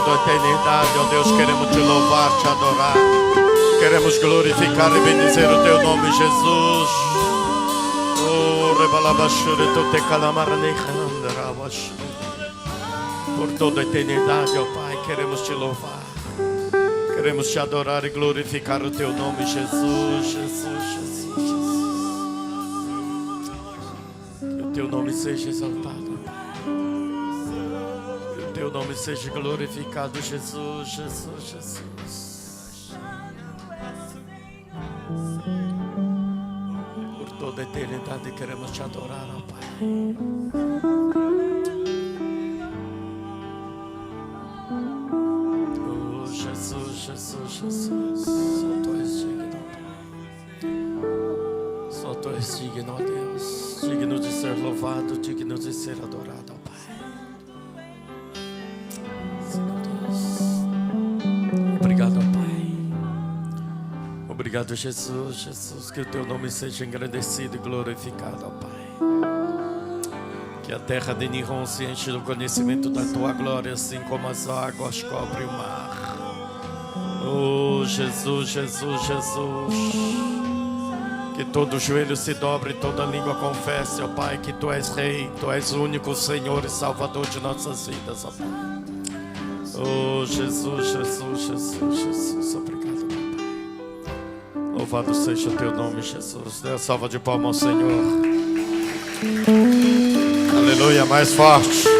toda a eternidade, ó Deus, queremos te louvar, te adorar. Queremos glorificar e bendizer o teu nome, Jesus. Por toda a eternidade, ó Pai, queremos te louvar. Queremos te adorar e glorificar o teu nome, Jesus, Jesus, Jesus, Jesus. Que o teu nome seja exaltado, Pai. Que o teu nome seja glorificado, Jesus, Jesus, Jesus. Por toda a eternidade queremos te adorar, ó Pai. Jesus, Jesus, só tu és digno, Pai. Só tu és digno, ó Deus. Digno de ser louvado, digno de ser adorado, ó Pai. Senhor Deus. Obrigado, ó Pai. Obrigado, Jesus, Jesus. Que o teu nome seja engrandecido e glorificado, ó Pai. Que a terra de Nihon se enche do conhecimento da tua glória, assim como as águas cobrem o mar. Oh, Jesus, Jesus, Jesus. Que todo joelho se dobre, toda língua confesse, ó Pai, que Tu és Rei, Tu és o único Senhor e Salvador de nossas vidas, ó Pai. Oh, Jesus, Jesus, Jesus, Jesus. Obrigado, meu Pai. Louvado seja o Teu nome, Jesus. Dê a salva de palmas ao Senhor. Aleluia, mais forte.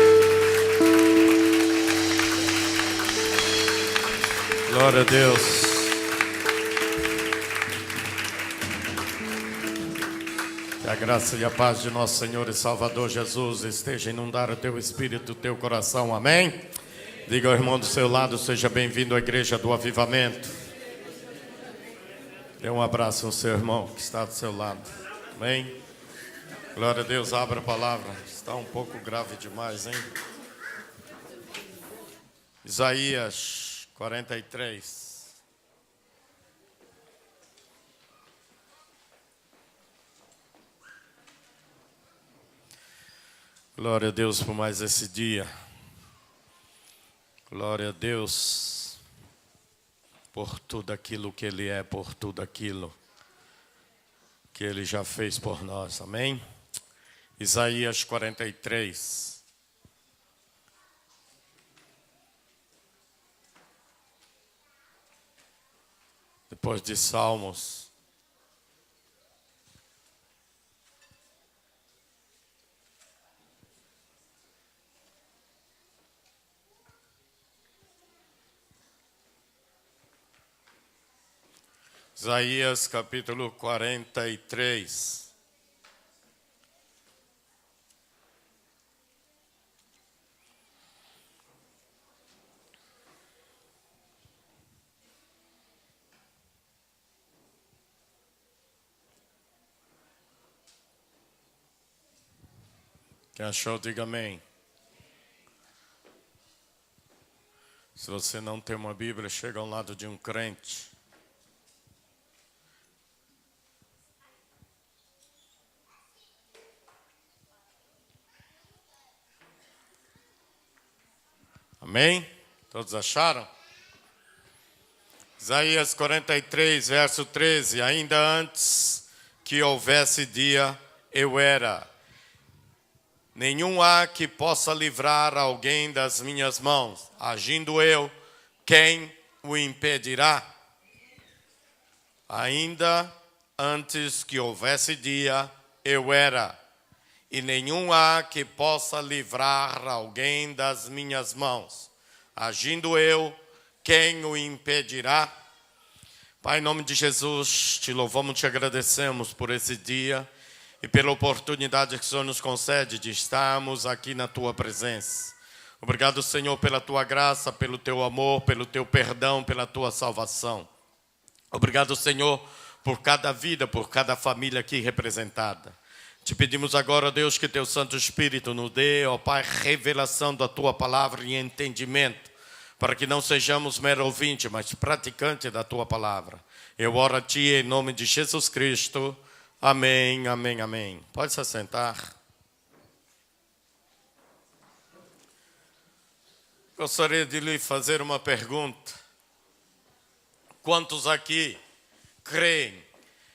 Glória a Deus. Que a graça e a paz de nosso Senhor e Salvador Jesus esteja a inundar o teu espírito, o teu coração. Amém? Diga ao irmão do seu lado, seja bem-vindo à igreja do avivamento. Dê um abraço ao seu irmão que está do seu lado. Amém? Glória a Deus, abra a palavra. Está um pouco grave demais, hein? Isaías 43. Glória a Deus por mais esse dia. Glória a Deus por tudo aquilo que Ele é, por tudo aquilo que Ele já fez por nós. Amém? Isaías 43. Depois de Salmos, Isaías capítulo 43. Quem achou, diga amém. Se você não tem uma Bíblia, chega ao lado de um crente. Amém? Todos acharam? Isaías 43, verso 13. Ainda antes que houvesse dia, eu era. Nenhum há que possa livrar alguém das minhas mãos. Agindo eu, quem o impedirá? Ainda antes que houvesse dia, eu era. E nenhum há que possa livrar alguém das minhas mãos. Agindo eu, quem o impedirá? Pai, em nome de Jesus, te louvamos, te agradecemos por esse dia e pela oportunidade que o Senhor nos concede de estarmos aqui na Tua presença. Obrigado, Senhor, pela Tua graça, pelo Teu amor, pelo Teu perdão, pela Tua salvação. Obrigado, Senhor, por cada vida, por cada família aqui representada. Te pedimos agora, Deus, que Teu Santo Espírito nos dê, ó Pai, revelação da Tua palavra e entendimento, para que não sejamos mero ouvinte, mas praticante da Tua palavra. Eu oro a Ti em nome de Jesus Cristo. Amém, amém, amém. Pode se assentar. Gostaria de lhe fazer uma pergunta. Quantos aqui creem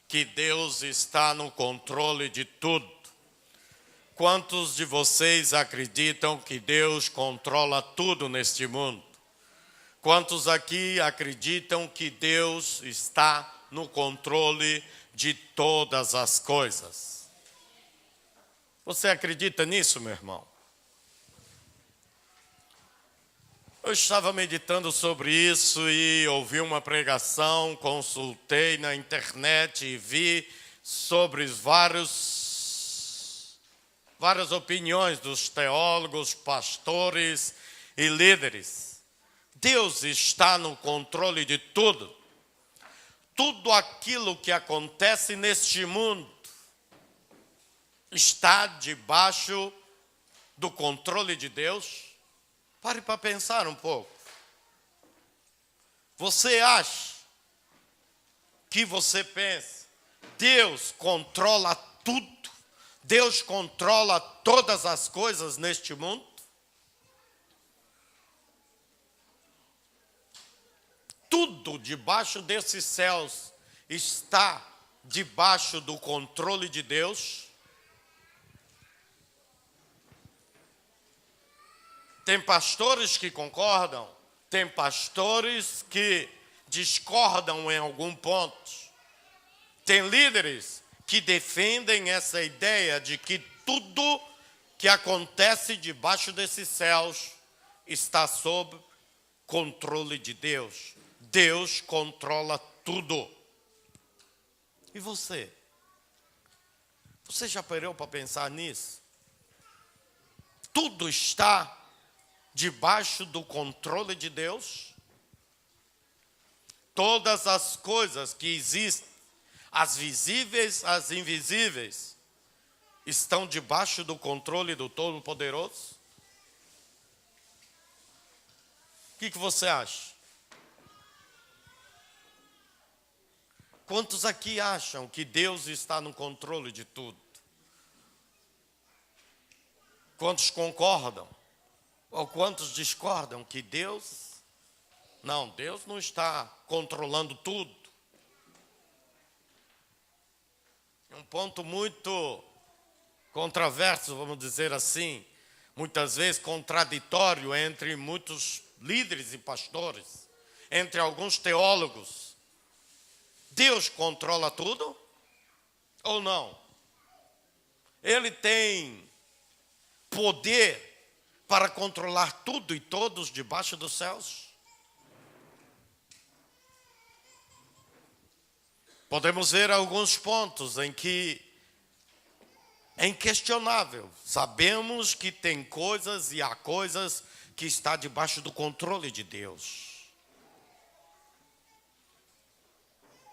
que Deus está no controle de tudo? Quantos de vocês acreditam que Deus controla tudo neste mundo? Quantos aqui acreditam que Deus está no controle de todas as coisas? Você acredita nisso, meu irmão? Eu estava meditando sobre isso e ouvi uma pregação, consultei na internet e vi sobre várias opiniões dos teólogos, pastores e líderes. Deus está no controle de tudo. Tudo aquilo que acontece neste mundo está debaixo do controle de Deus. Pare para pensar um pouco. Você acha que você pensa, Deus controla tudo? Deus controla todas as coisas neste mundo? Tudo debaixo desses céus está debaixo do controle de Deus? Tem pastores que concordam, tem pastores que discordam em algum ponto. Tem líderes que defendem essa ideia de que tudo que acontece debaixo desses céus está sob controle de Deus. Deus controla tudo. E você? Você já parou para pensar nisso? Tudo está debaixo do controle de Deus? Todas as coisas que existem, as visíveis, as invisíveis, estão debaixo do controle do Todo-Poderoso? O que você acha? Quantos aqui acham que Deus está no controle de tudo? Quantos concordam? Ou quantos discordam que Deus não está controlando tudo? Um ponto muito controverso, vamos dizer assim, muitas vezes contraditório entre muitos líderes e pastores, entre alguns teólogos. Deus controla tudo ou não? Ele tem poder para controlar tudo e todos debaixo dos céus? Podemos ver alguns pontos em que é inquestionável. Sabemos que tem coisas e há coisas que estão debaixo do controle de Deus.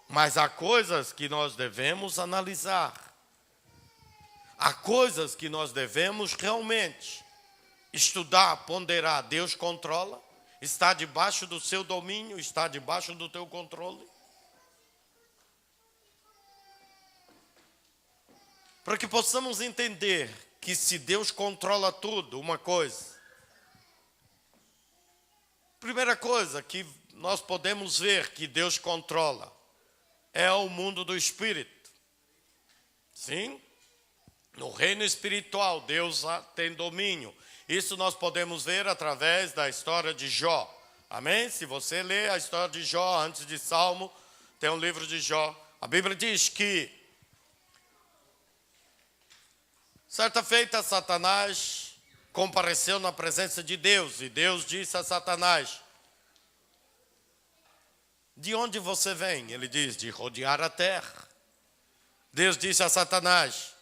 Mas há coisas que nós devemos analisar. Há coisas que nós devemos realmente estudar, ponderar. Deus controla? Está debaixo do seu domínio? Está debaixo do teu controle? Para que possamos entender que se Deus controla tudo, uma coisa. Primeira coisa que nós podemos ver que Deus controla é o mundo do espírito. Sim? No reino espiritual, Deus tem domínio. Isso nós podemos ver através da história de Jó. Amém? Se você ler a história de Jó antes de Salmo, tem um livro de Jó. A Bíblia diz que certa feita Satanás compareceu na presença de Deus. E Deus disse a Satanás: de onde você vem? Ele diz: de rodear a terra. Deus disse a Satanás: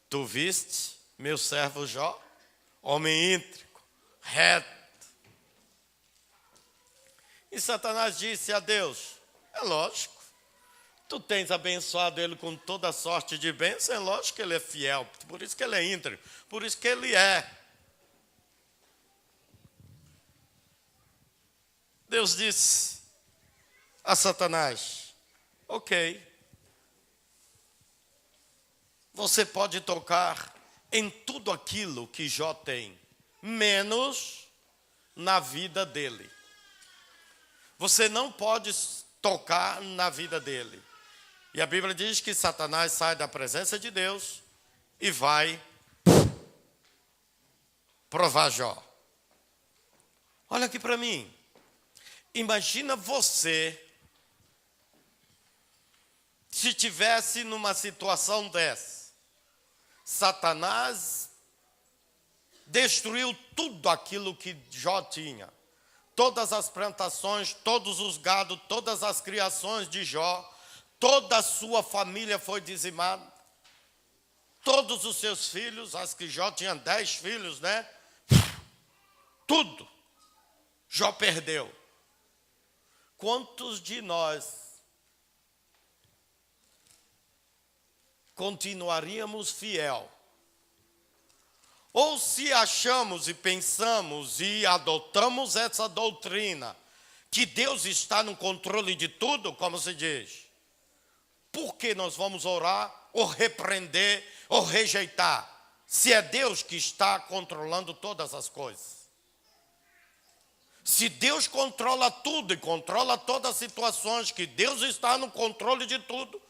tu viste meu servo Jó? Homem íntegro, reto. E Satanás disse a Deus: é lógico, tu tens abençoado ele com toda sorte de bênção, é lógico que ele é fiel, por isso que ele é íntegro, por isso que ele é. Deus disse a Satanás: ok, você pode tocar em tudo aquilo que Jó tem, menos na vida dele. Você não pode tocar na vida dele. E a Bíblia diz que Satanás sai da presença de Deus e vai provar Jó. Olha aqui para mim. Imagina você se tivesse numa situação dessa. Satanás destruiu tudo aquilo que Jó tinha. Todas as plantações, todos os gados, todas as criações de Jó, toda a sua família foi dizimada. Todos os seus filhos, acho que Jó tinha 10 filhos, né? Tudo. Jó perdeu. Quantos de nós continuaríamos fiel? Ou se achamos e pensamos e adotamos essa doutrina, que Deus está no controle de tudo, como se diz, por que nós vamos orar, ou repreender, ou rejeitar, se é Deus que está controlando todas as coisas? Se Deus controla tudo e controla todas as situações, que Deus está no controle de tudo,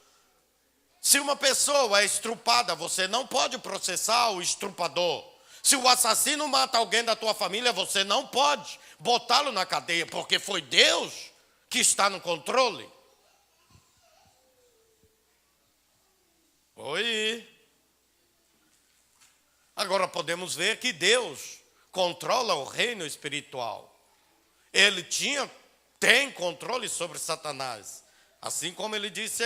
se uma pessoa é estrupada, você não pode processar o estrupador. Se o assassino mata alguém da tua família, você não pode botá-lo na cadeia, porque foi Deus que está no controle. Oi. Agora podemos ver que Deus controla o reino espiritual. Ele tem controle sobre Satanás. Assim como ele disse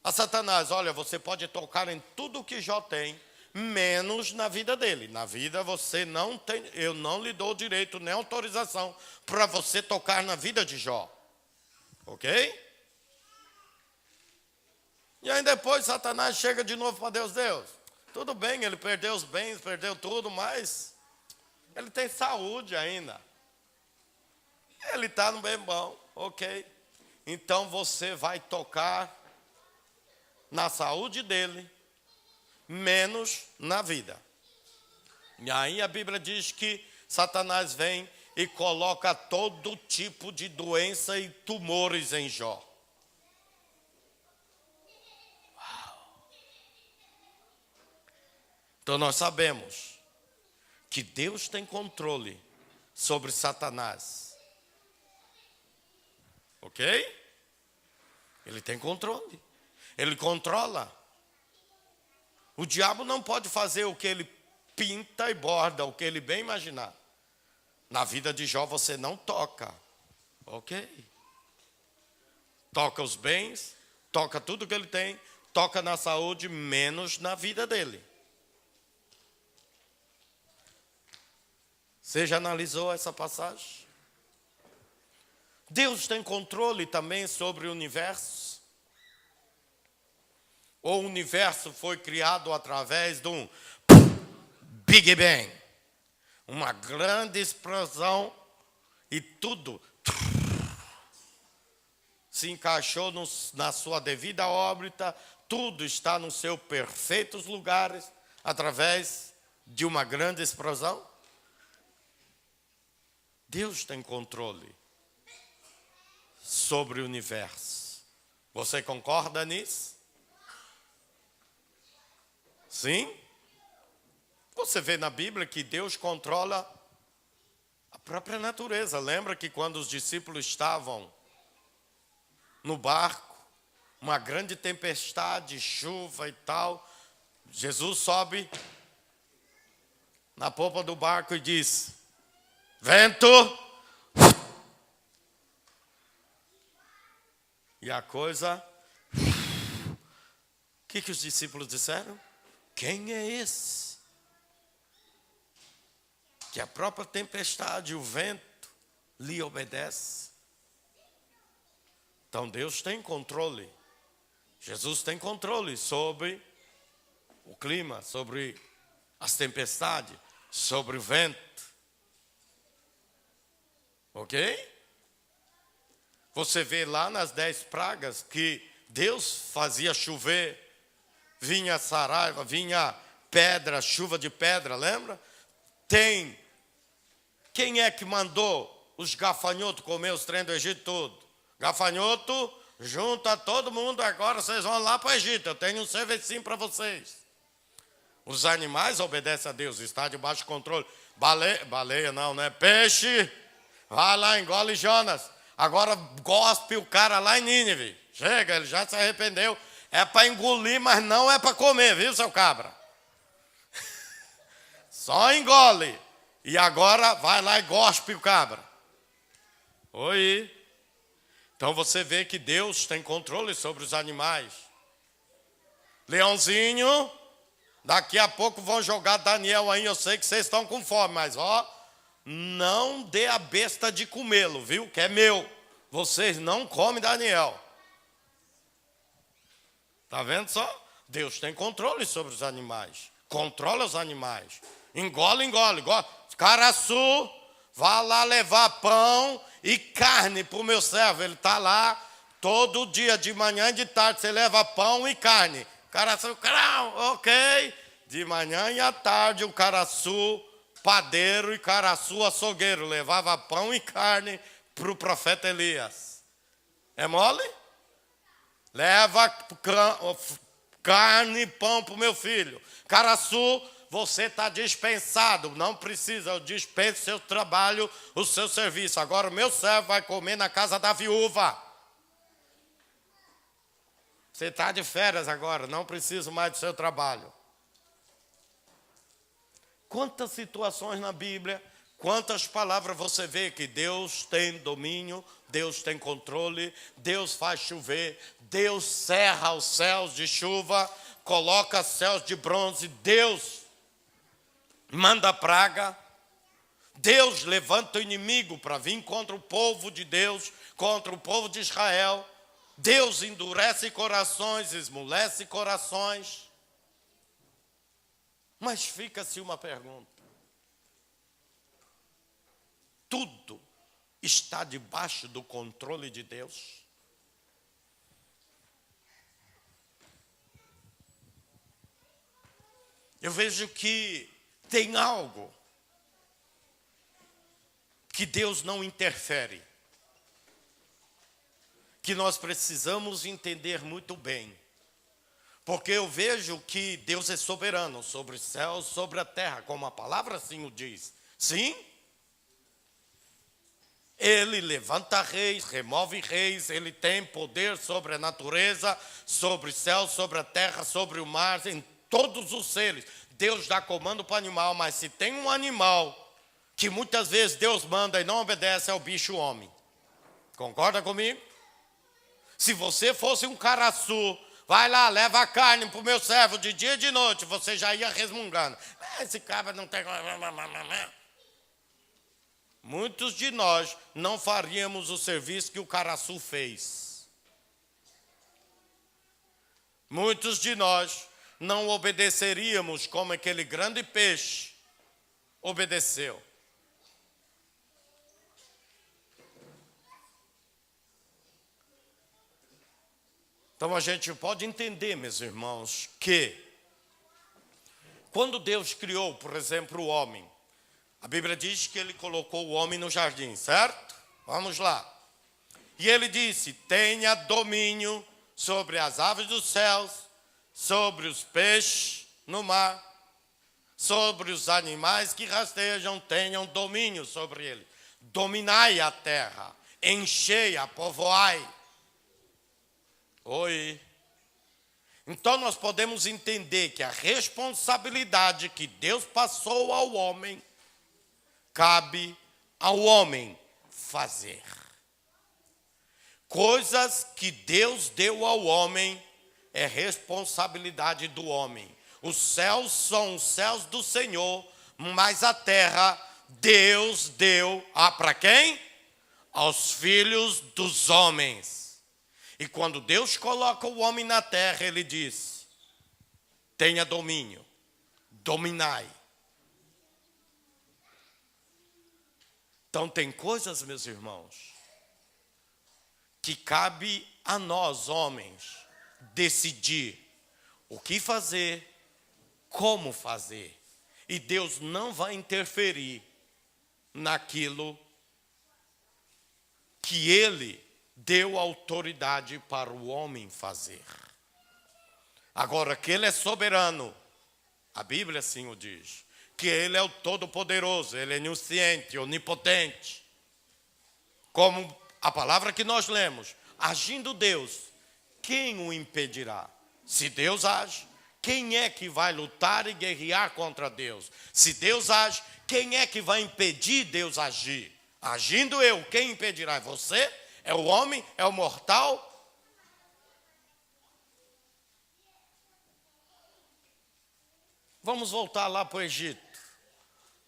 a Satanás, olha, você pode tocar em tudo que Jó tem, menos na vida dele. Na vida você não tem, eu não lhe dou direito nem autorização para você tocar na vida de Jó. Ok? E aí depois Satanás chega de novo para Deus. Tudo bem, ele perdeu os bens, perdeu tudo, mas ele tem saúde ainda. Ele está no bem bom, ok. Então você vai tocar na saúde dele, menos na vida. E aí a Bíblia diz que Satanás vem e coloca todo tipo de doença e tumores em Jó. Uau. Então nós sabemos que Deus tem controle sobre Satanás. Ok? Ele tem controle. Ele controla. O diabo não pode fazer o que ele pinta e borda, o que ele bem imaginar. Na vida de Jó você não toca. Ok? Toca os bens, toca tudo que ele tem, toca na saúde, menos na vida dele. Você já analisou essa passagem? Deus tem controle também sobre o universo. O universo foi criado através de um Big Bang. Uma grande explosão e tudo se encaixou na sua devida órbita. Tudo está nos seus perfeitos lugares através de uma grande explosão. Deus tem controle sobre o universo. Você concorda nisso? Sim? Você vê na Bíblia que Deus controla a própria natureza. Lembra que quando os discípulos estavam no barco, uma grande tempestade, chuva e tal, Jesus sobe na popa do barco e diz: vento! E a coisa... O que os discípulos disseram? Quem é esse? Que a própria tempestade, o vento, lhe obedece. Então Deus tem controle. Jesus tem controle sobre o clima, sobre as tempestades, sobre o vento. Ok? Você vê lá nas 10 pragas que Deus fazia chover, vinha saraiva, vinha pedra, chuva de pedra, lembra? quem é que mandou os gafanhotos comer os trem do Egito todo? Gafanhoto, junta todo mundo, agora vocês vão lá para o Egito. Eu tenho um serviço para vocês. Os animais obedecem a Deus, está debaixo de controle. Baleia não, né? Peixe, vai lá, engole Jonas. Agora gospe o cara lá em Nínive. Chega, ele já se arrependeu. É para engolir, mas não é para comer, viu, seu cabra? Só engole. E agora vai lá e gospe o cabra. Oi. Então você vê que Deus tem controle sobre os animais. Leãozinho, daqui a pouco vão jogar Daniel aí. Eu sei que vocês estão com fome, mas não dê a besta de comê-lo, viu? Que é meu. Vocês não comem Daniel. Está vendo só? Deus tem controle sobre os animais. Controla os animais. Engole. Caraçu, vá lá levar pão e carne para o meu servo. Ele está lá todo dia, de manhã e de tarde. Você leva pão e carne. Caraçu, ok. De manhã e à tarde, o caraçu padeiro e caraçu açougueiro levava pão e carne para o profeta Elias. É mole? Leva carne e pão para o meu filho. Caraçu, você está dispensado. Não precisa, eu dispenso seu trabalho, o seu serviço. Agora o meu servo vai comer na casa da viúva. Você está de férias agora, não preciso mais do seu trabalho. Quantas situações na Bíblia, quantas palavras você vê que Deus tem domínio, Deus tem controle, Deus faz chover, Deus cerra os céus de chuva, coloca céus de bronze, Deus manda praga, Deus levanta o inimigo para vir contra o povo de Deus, contra o povo de Israel. Deus endurece corações, esmolece corações. Mas fica-se uma pergunta. Tudo está debaixo do controle de Deus? Eu vejo que tem algo que Deus não interfere, que nós precisamos entender muito bem. Porque eu vejo que Deus é soberano sobre os céus, sobre a terra, como a palavra assim o diz. Sim? Ele levanta reis, remove reis, ele tem poder sobre a natureza, sobre os céus, sobre a terra, sobre o mar, em todos os seres. Deus dá comando para o animal, mas se tem um animal que muitas vezes Deus manda e não obedece, é o bicho homem. Concorda comigo? Se você fosse um caraçu, vai lá, leva a carne para o meu servo de dia e de noite, você já ia resmungando. Esse cabra não tem... Muitos de nós não faríamos o serviço que o caraçu fez. Muitos de nós não obedeceríamos como aquele grande peixe obedeceu. Então a gente pode entender, meus irmãos, que quando Deus criou, por exemplo, o homem, a Bíblia diz que ele colocou o homem no jardim, certo? Vamos lá. E ele disse: tenha domínio sobre as aves dos céus, sobre os peixes no mar, sobre os animais que rastejam, tenham domínio sobre ele. Dominai a terra, enchei-a, povoai. Oi. Então nós podemos entender que a responsabilidade que Deus passou ao homem, cabe ao homem fazer. Coisas que Deus deu ao homem é responsabilidade do homem. Os céus são os céus do Senhor, mas a terra Deus deu para quem? Aos filhos dos homens. E quando Deus coloca o homem na terra, ele diz: tenha domínio, dominai. Então tem coisas, meus irmãos, que cabe a nós, homens, decidir o que fazer, como fazer. E Deus não vai interferir naquilo que ele deu autoridade para o homem fazer. Agora, que ele é soberano, a Bíblia assim o diz, que ele é o todo-poderoso, ele é onisciente, onipotente. Como a palavra que nós lemos, agindo Deus, quem o impedirá? Se Deus age, quem é que vai lutar e guerrear contra Deus? Se Deus age, quem é que vai impedir Deus agir? Agindo eu, quem impedirá? É você? É o homem? É o mortal? Vamos voltar lá para o Egito.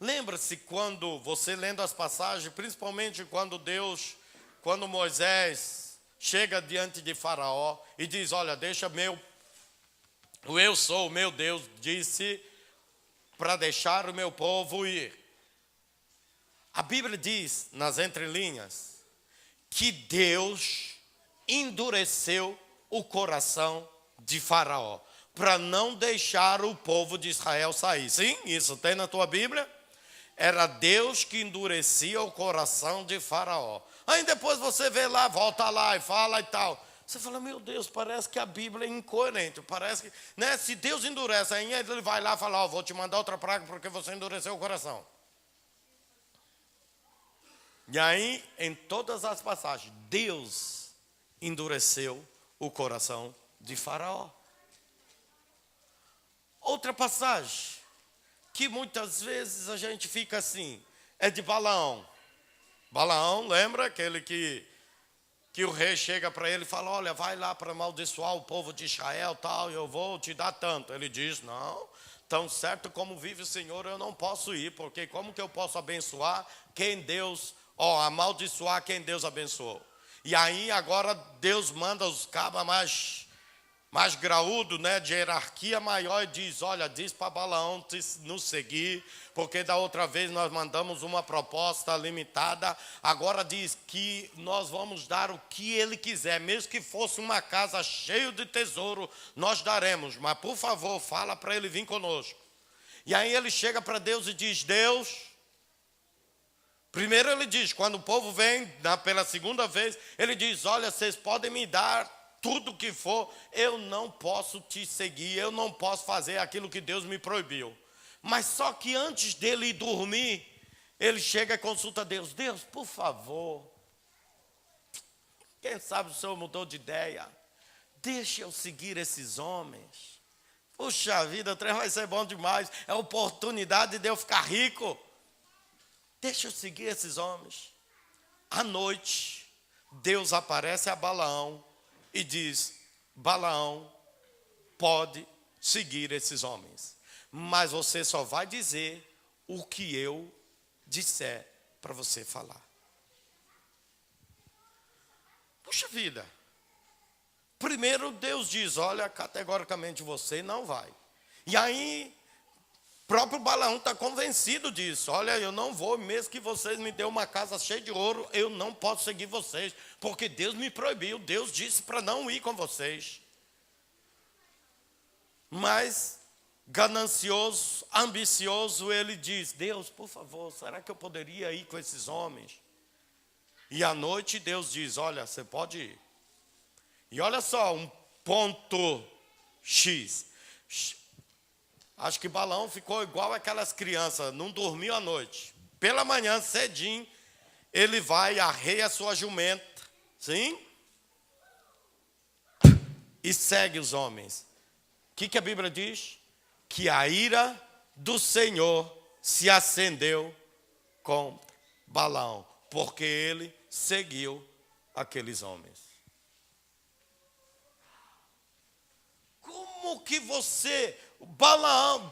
Lembra-se quando você lendo as passagens, principalmente quando Moisés chega diante de Faraó e diz, olha, deixa o eu sou, o meu Deus, disse para deixar o meu povo ir. A Bíblia diz, nas entrelinhas, que Deus endureceu o coração de Faraó, para não deixar o povo de Israel sair. Sim, isso tem na tua Bíblia? Era Deus que endurecia o coração de Faraó. Aí depois você vê lá, volta lá e fala e tal. Você fala, meu Deus, parece que a Bíblia é incoerente. Parece que, né, se Deus endurece, aí ele vai lá e fala, vou te mandar outra praga porque você endureceu o coração. E aí, em todas as passagens, Deus endureceu o coração de Faraó. Outra passagem, que muitas vezes a gente fica assim, é de Balaão. Balaão, lembra aquele que o rei chega para ele e fala, olha, vai lá para amaldiçoar o povo de Israel, tal, eu vou te dar tanto. Ele diz, não, tão certo como vive o Senhor, eu não posso ir, porque como que eu posso abençoar quem Deus, amaldiçoar quem Deus abençoou? E aí agora Deus manda os cabas mais graúdo, né, de hierarquia maior, e diz, olha, diz para Balaão nos seguir, porque da outra vez nós mandamos uma proposta limitada, agora diz que nós vamos dar o que ele quiser, mesmo que fosse uma casa cheia de tesouro, nós daremos, mas por favor, fala para ele vir conosco. E aí ele chega para Deus e diz, Deus, primeiro ele diz, quando o povo vem pela segunda vez, ele diz, olha, vocês podem me dar tudo que for, eu não posso te seguir, eu não posso fazer aquilo que Deus me proibiu. Mas só que antes dele ir dormir, ele chega e consulta Deus. Deus, por favor, quem sabe o Senhor mudou de ideia, deixa eu seguir esses homens. Puxa vida, o trem vai ser bom demais, é a oportunidade de eu ficar rico. Deixa eu seguir esses homens. À noite, Deus aparece a Balaão e diz, Balaão pode seguir esses homens, mas você só vai dizer o que eu disser para você falar. Puxa vida. Primeiro Deus diz, olha, categoricamente você não vai. E aí, próprio Balaão está convencido disso. Olha, eu não vou, mesmo que vocês me dêem uma casa cheia de ouro, eu não posso seguir vocês, porque Deus me proibiu, Deus disse para não ir com vocês. Mas, ganancioso, ambicioso, ele diz, Deus, por favor, será que eu poderia ir com esses homens? E à noite Deus diz, olha, você pode ir. E olha só, um ponto X. Acho que Balaão ficou igual aquelas crianças, não dormiu à noite. Pela manhã, cedinho, ele vai, arreia a sua jumenta, sim? E segue os homens. O que a Bíblia diz? Que a ira do Senhor se acendeu contra Balaão, porque ele seguiu aqueles homens. Como que você... Balaão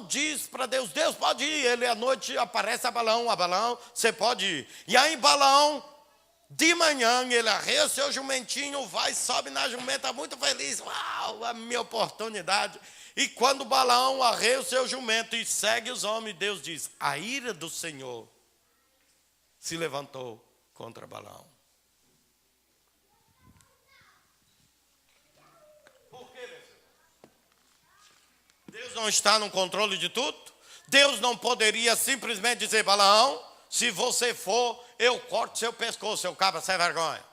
diz para Deus, Deus pode ir. Ele à noite aparece a Balaão, você pode ir. E aí Balaão, de manhã, ele arreia o seu jumentinho, vai, sobe na jumenta, muito feliz. Uau, a minha oportunidade. E quando Balaão arreia o seu jumento e segue os homens, Deus diz, a ira do Senhor se levantou contra Balaão. Deus não está no controle de tudo? Deus não poderia simplesmente dizer: Balaão, se você for, eu corto seu pescoço, seu cabra sem vergonha.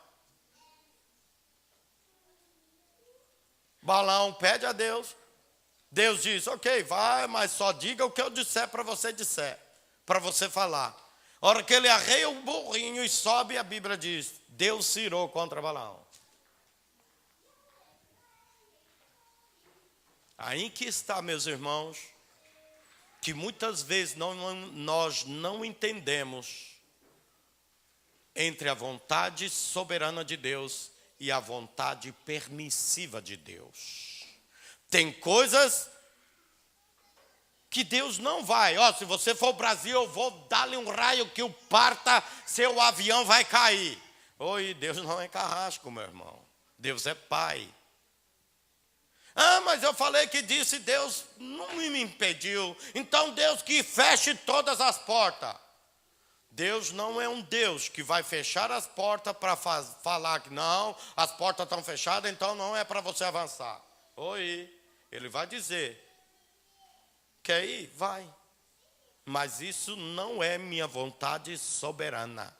Balaão pede a Deus. Deus diz: ok, vai, mas só diga o que eu disser para você falar. A hora que ele arreia o burrinho e sobe, a Bíblia diz: Deus se irou contra Balaão. Aí que está, meus irmãos, que muitas vezes nós não entendemos entre a vontade soberana de Deus e a vontade permissiva de Deus. Tem coisas que Deus não vai. Se você for ao Brasil, eu vou dar-lhe um raio que o parta, seu avião vai cair. Oi, Deus não é carrasco, meu irmão. Deus é pai. Mas eu falei que disse, Deus não me impediu. Então Deus que feche todas as portas. Deus não é um Deus que vai fechar as portas para falar que não, as portas estão fechadas, então não é para você avançar. Oi, ele vai dizer: quer ir? Vai. Mas isso não é minha vontade soberana.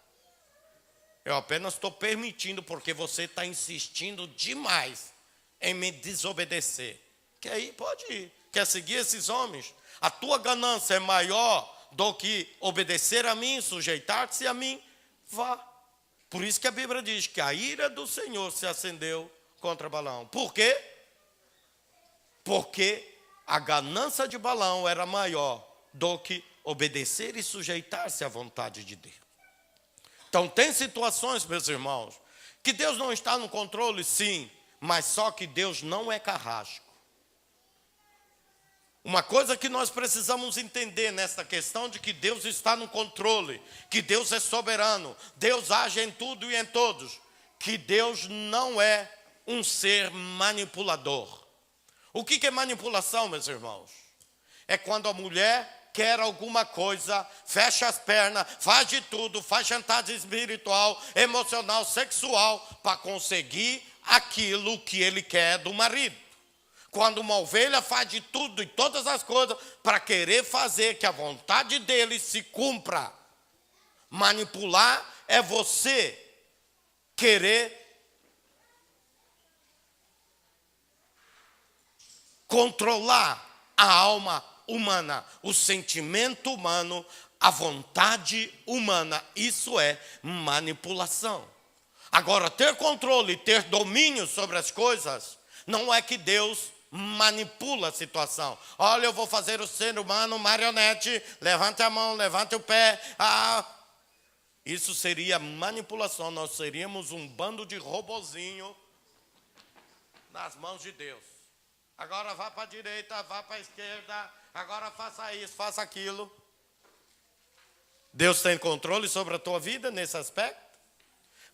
Eu apenas estou permitindo porque você está insistindo demais em me desobedecer. Quer ir? Pode ir. Quer seguir esses homens? A tua ganância é maior do que obedecer a mim, sujeitar-se a mim? Vá. Por isso que a Bíblia diz que a ira do Senhor se acendeu contra Balaão. Por quê? Porque a ganância de Balaão era maior do que obedecer e sujeitar-se à vontade de Deus. Então tem situações, meus irmãos, que Deus não está no controle, sim, mas só que Deus não é carrasco. Uma coisa que nós precisamos entender nesta questão de que Deus está no controle, que Deus é soberano, Deus age em tudo e em todos, que Deus não é um ser manipulador. O que é manipulação, meus irmãos? É quando a mulher quer alguma coisa, fecha as pernas, faz de tudo, faz chantagem espiritual, emocional, sexual, para conseguir aquilo que ele quer do marido. Quando uma ovelha faz de tudo e todas as coisas para querer fazer que a vontade dele se cumpra. Manipular é você querer controlar a alma humana, o sentimento humano, a vontade humana. Isso é manipulação. Agora, ter controle, ter domínio sobre as coisas, não é que Deus manipula a situação. Olha, eu vou fazer o ser humano marionete, levante a mão, levante o pé. Isso seria manipulação, nós seríamos um bando de robozinho nas mãos de Deus. Agora vá para a direita, vá para a esquerda, agora faça isso, faça aquilo. Deus tem controle sobre a tua vida nesse aspecto?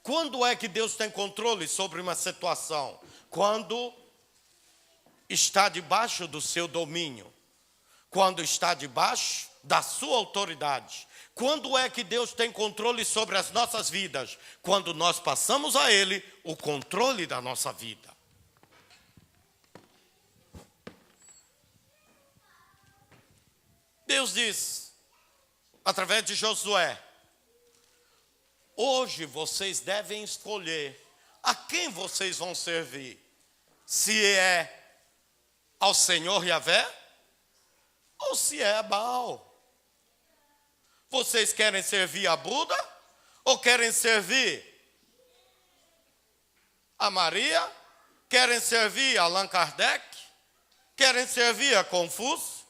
Quando é que Deus tem controle sobre uma situação? Quando está debaixo do seu domínio. Quando está debaixo da sua autoridade. Quando é que Deus tem controle sobre as nossas vidas? Quando nós passamos a Ele o controle da nossa vida. Deus diz, através de Josué: hoje vocês devem escolher a quem vocês vão servir. Se é ao Senhor Yahvé ou se é a Baal. Vocês querem servir a Buda ou querem servir a Maria? Querem servir a Allan Kardec? Querem servir a Confúcio?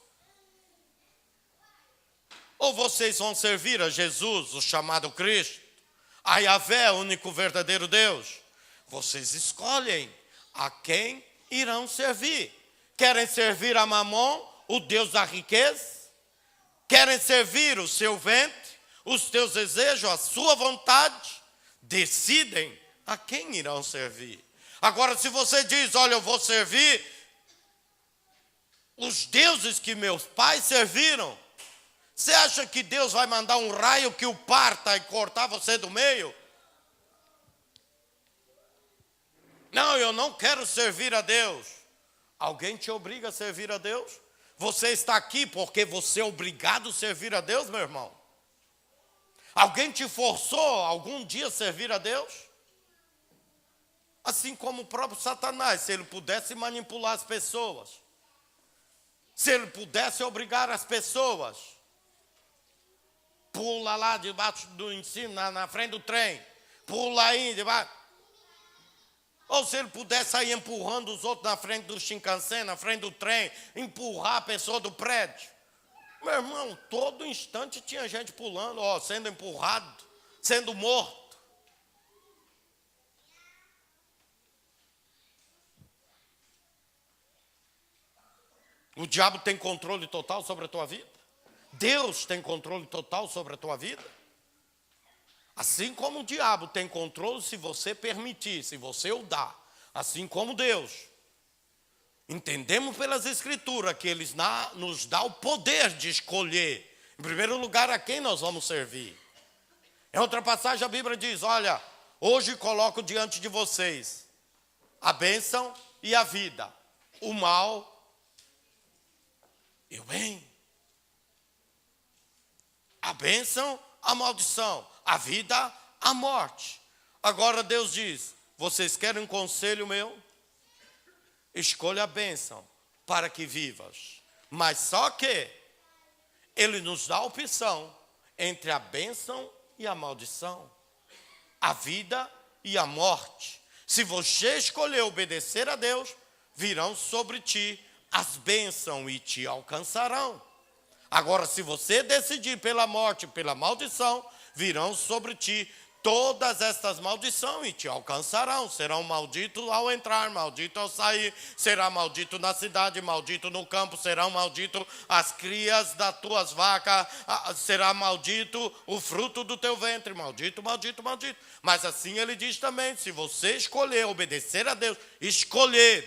Ou vocês vão servir a Jesus, o chamado Cristo, a Yahvé, o único verdadeiro Deus? Vocês escolhem a quem irão servir. Querem servir a Mamon, o Deus da riqueza? Querem servir o seu ventre, os teus desejos, a sua vontade? Decidem a quem irão servir. Agora, se você diz: olha, eu vou servir os deuses que meus pais serviram, você acha que Deus vai mandar um raio que o parta e cortar você do meio? Não, eu não quero servir a Deus. Alguém te obriga a servir a Deus? Você está aqui porque você é obrigado a servir a Deus, meu irmão? Alguém te forçou algum dia a servir a Deus? Assim como o próprio Satanás, se ele pudesse manipular as pessoas, se ele pudesse obrigar as pessoas, pula lá debaixo do ensino, na frente do trem, pula aí debaixo. Ou se ele pudesse sair empurrando os outros na frente do Shinkansen, na frente do trem, empurrar a pessoa do prédio. Meu irmão, todo instante tinha gente pulando, sendo empurrado, sendo morto. O diabo tem controle total sobre a tua vida? Deus tem controle total sobre a tua vida? Assim como o diabo tem controle se você permitir, se você o dá. Assim como Deus. Entendemos pelas Escrituras que Ele nos dá o poder de escolher, em primeiro lugar, a quem nós vamos servir. Em outra passagem a Bíblia diz, olha, hoje coloco diante de vocês a bênção e a vida, o mal e o bem. A bênção, a maldição, a vida, a morte. Agora Deus diz, vocês querem um conselho meu? Escolha a bênção para que vivas. Mas só que Ele nos dá a opção entre a bênção e a maldição, a vida e a morte. Se você escolher obedecer a Deus, virão sobre ti as bênçãos e te alcançarão. Agora, se você decidir pela morte, pela maldição, virão sobre ti todas estas maldições e te alcançarão. Serão malditos ao entrar, maldito ao sair, será maldito na cidade, maldito no campo, serão maldito as crias das tuas vacas, será maldito o fruto do teu ventre, maldito, maldito, maldito. Mas assim ele diz também, se você escolher obedecer a Deus,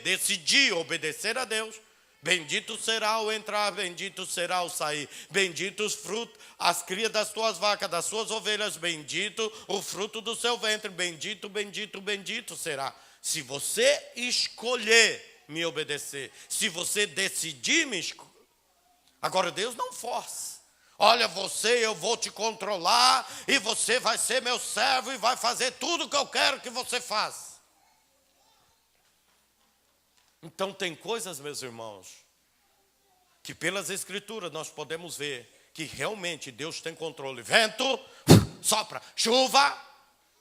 decidir obedecer a Deus, bendito será o entrar, bendito será o sair. Bendito os frutos, as crias das tuas vacas, das suas ovelhas. Bendito o fruto do seu ventre. Bendito, bendito, bendito será. Se você escolher me obedecer. Se você decidir me escolher. Agora Deus não força. Olha você, eu vou te controlar. E você vai ser meu servo. E vai fazer tudo o que eu quero que você faça. Então tem coisas, meus irmãos, que pelas Escrituras nós podemos ver que realmente Deus tem controle. Vento, sopra. Chuva,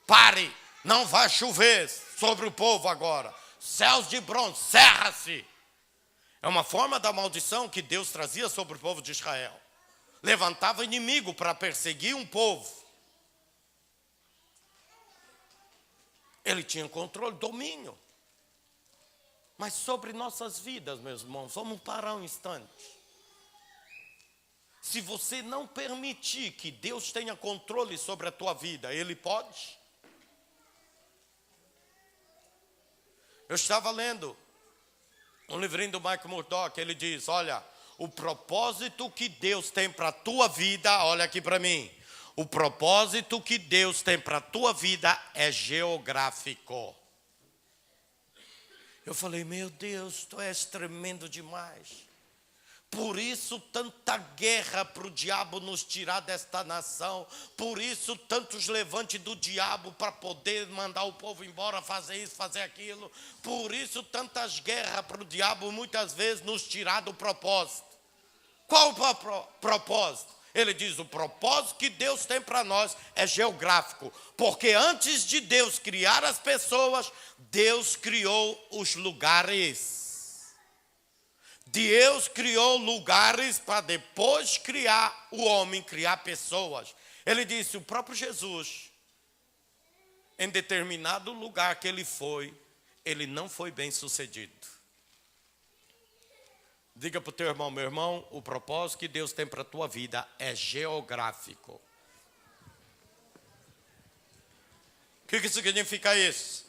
pare. Não vai chover sobre o povo agora. Céus de bronze, cerra-se. É uma forma da maldição que Deus trazia sobre o povo de Israel. Levantava inimigo para perseguir um povo. Ele tinha controle, domínio. Mas sobre nossas vidas, meus irmãos, vamos parar um instante. Se você não permitir que Deus tenha controle sobre a tua vida, Ele pode? Eu estava lendo um livrinho do Michael Murdock, ele diz, olha, o propósito que Deus tem para a tua vida, olha aqui para mim, o propósito que Deus tem para a tua vida é geográfico. Eu falei, meu Deus, tu és tremendo demais. Por isso tanta guerra para o diabo nos tirar desta nação. Por isso tantos levantes do diabo para poder mandar o povo embora, fazer isso, fazer aquilo. Por isso tantas guerras para o diabo muitas vezes nos tirar do propósito. Qual o propósito? Ele diz, o propósito que Deus tem para nós é geográfico. Porque antes de Deus criar as pessoas, Deus criou os lugares. Deus criou lugares para depois criar o homem, criar pessoas. Ele disse, o próprio Jesus, em determinado lugar que ele foi, ele não foi bem sucedido. Diga para o teu irmão, meu irmão, o propósito que Deus tem para a tua vida é geográfico. O que significa isso?